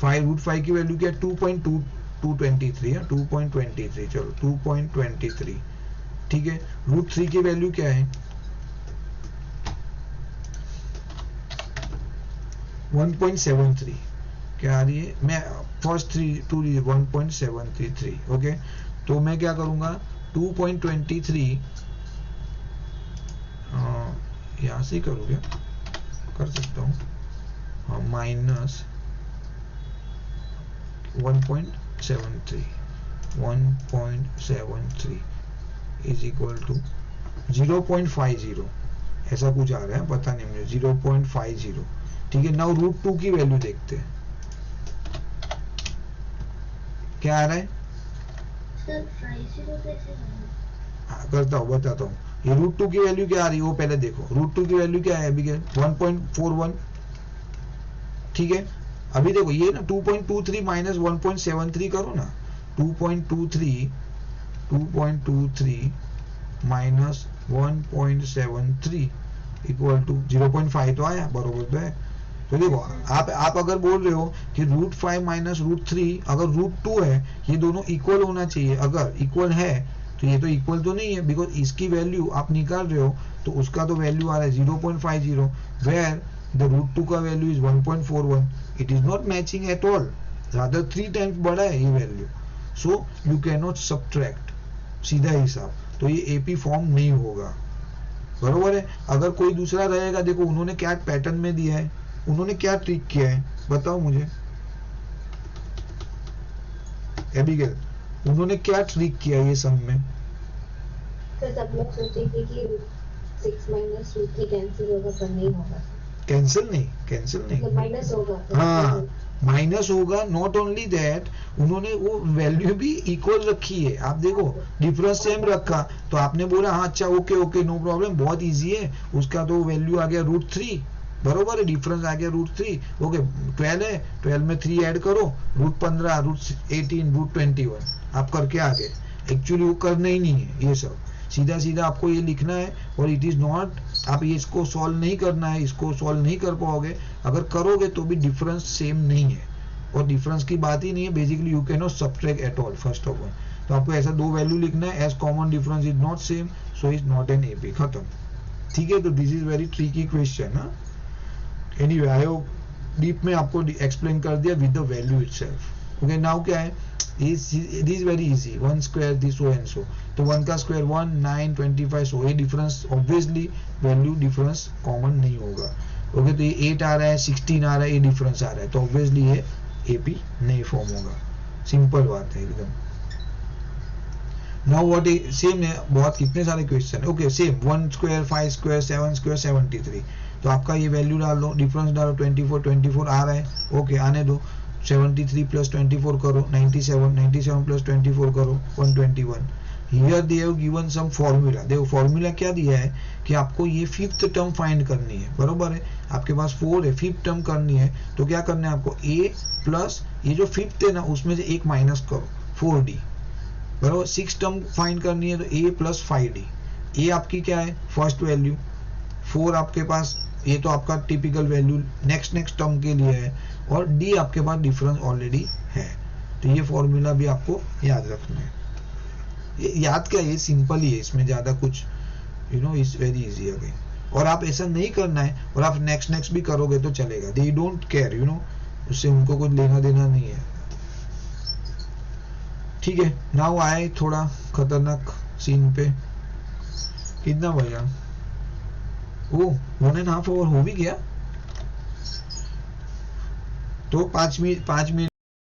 5 रूट 5 की वैल्यू क्या है 2.223 है, 2.23, चलो 2.23, ठीक है। रूट 3 की वैल्यू क्या है 1.73, क्या आ रही है, मैं फर्स्ट 2 1.733, ओके। तो मैं क्या करूंगा 2.23 यहां से करूँ क्या, कर सकता हूँ, हाँ माइनस 1.73 इज इक्वल टू 0.50, ऐसा कुछ आ रहा है, पता नहीं मुझे 0.50, ठीक है। नाउ रूट 2 की वैल्यू देखते हैं क्या आ रहा है, करता हूँ बताता हूँ। ये रूट 2 की वैल्यू क्या आ रही है वो पहले देखो, रूट 2 की वैल्यू क्या है अभी 1.41, ठीक है। अभी देखो ये ना 2.23 माइनस 1.73 करो ना, 2.23 माइनस 1.73 इक्वल टू 0.5 तो आया, बरोबर तो है। तो देखो आप अगर बोल रहे हो कि रूट 5 माइनस रूट 3 अगर रूट 2 है, ये दोनों इक्वल होना चाहिए, अगर इक्वल है तो ये तो इक्वल तो नहीं है, बिकॉज इसकी वैल्यू आप निकाल रहे हो तो उसका तो वैल्यू आ रहा है 0.50, वेयर द रूट 2 का value is 1.41. It is not matching at all, rather 3 times बड़ा है ये value. So you can not subtract, सीधा हिसाब. तो ये एपी फॉर्म नहीं होगा, बरोबर है. अगर कोई दूसरा रहेगा, देखो उन्होंने क्या पैटर्न में दिया है, उन्होंने क्या ट्रिक किया है बताओ मुझे एबिगेल, उन्होंने क्या ट्रिक किया ये सम में? तो सब लोग सोचेंगे कि 6 माइनस रूट 3 कैंसिल होगा, पर नहीं होगा. कैंसिल नहीं मतलब माइनस होगा. हाँ माइनस होगा. नॉट ओनली दैट, उन्होंने वो वैल्यू भी इक्वल रखी है. आप देखो डिफरेंस सेम रखा, तो आपने बोला हाँ अच्छा ओके नो प्रॉब्लम, बहुत इजी है. उसका तो वैल्यू आ गया √3, बरोबर है. डिफरेंस आ गया √3, ओके. 12 है, 12 में 3 ऐड करो, √15, √18, √21 आप करके आ गए. एक्चुअली वो करना ही नहीं है ये सब, सीधा सीधा आपको ये लिखना है. और इट इज नॉट, आप ये इसको सॉल्व नहीं करना है, इसको सॉल्व नहीं कर पाओगे. अगर करोगे तो भी डिफरेंस सेम नहीं है, और डिफरेंस की बात ही नहीं है. Basically you can not subtract at all, first of all. तो आपको ऐसा दो वैल्यू लिखना है, as common difference is not same, so is not an AP, खत्म. ठीक है, तो this is very tricky question. Anyway I hope deep में आपको एक्सप्लेन कर दिया with the value itself. Okay, now क्या है, this very easy. 1 square this so and so, तो 1 का स्क्वायर 1, 9, 25, सो ये difference obviously value difference common नहीं होगा. ओके, तो ये 8 आ रहा है, 16 आ रहा है, ये डिफरेंस आ रहा है, तो ऑब्वियसली ये एपी नहीं फॉर्म होगा. सिंपल बात है एकदम. नाउ व्हाट इज सेम है, बहुत कितने सारे क्वेश्चन है. Okay same 1 square 5 square 7 square 73, तो आपका ये वैल्यू डाल दो, डिफरेंस डालो, 24 आ रहा है. ओके आने दो. 73 प्लस 24 करो 97, 97 प्लस 24 करो 121. Here they have given some formula. देखो फॉर्मूला क्या दिया है कि आपको ये फिफ्थ टर्म फाइंड करनी है, बरोबर है. आपके पास 4 है, फिफ्थ टर्म करनी है, तो क्या करना है आपको, a प्लस ये जो फिफ्थ है ना उसमें से एक माइनस करो 4d, बरोबर. 6 टर्म फाइंड करनी है, तो a प्लस 5d. a आपकी क्या है, फर्स्ट वैल्यू. 4 आपके पास, ये तो आपका टिपिकल वैल्यू नेक्स्ट टर्म के लिए है, और d आपके पास डिफरेंस ऑलरेडी है. तो ये फॉर्मूला भी आपको याद रखना है. याद क्या, ये सिंपल ही है, इसमें ज्यादा कुछ इज वेरी इजी अगेन. और आप ऐसा नहीं करना है, और आप नेक्स्ट भी करोगे तो चलेगा. दे डोंट केयर, उससे उनको कुछ लेना देना नहीं है. ठीक है, नाउ आए थोड़ा खतरनाक सीन पे. कितना भैया, 1.5 आवर हो भी गया, तो 5 मिनट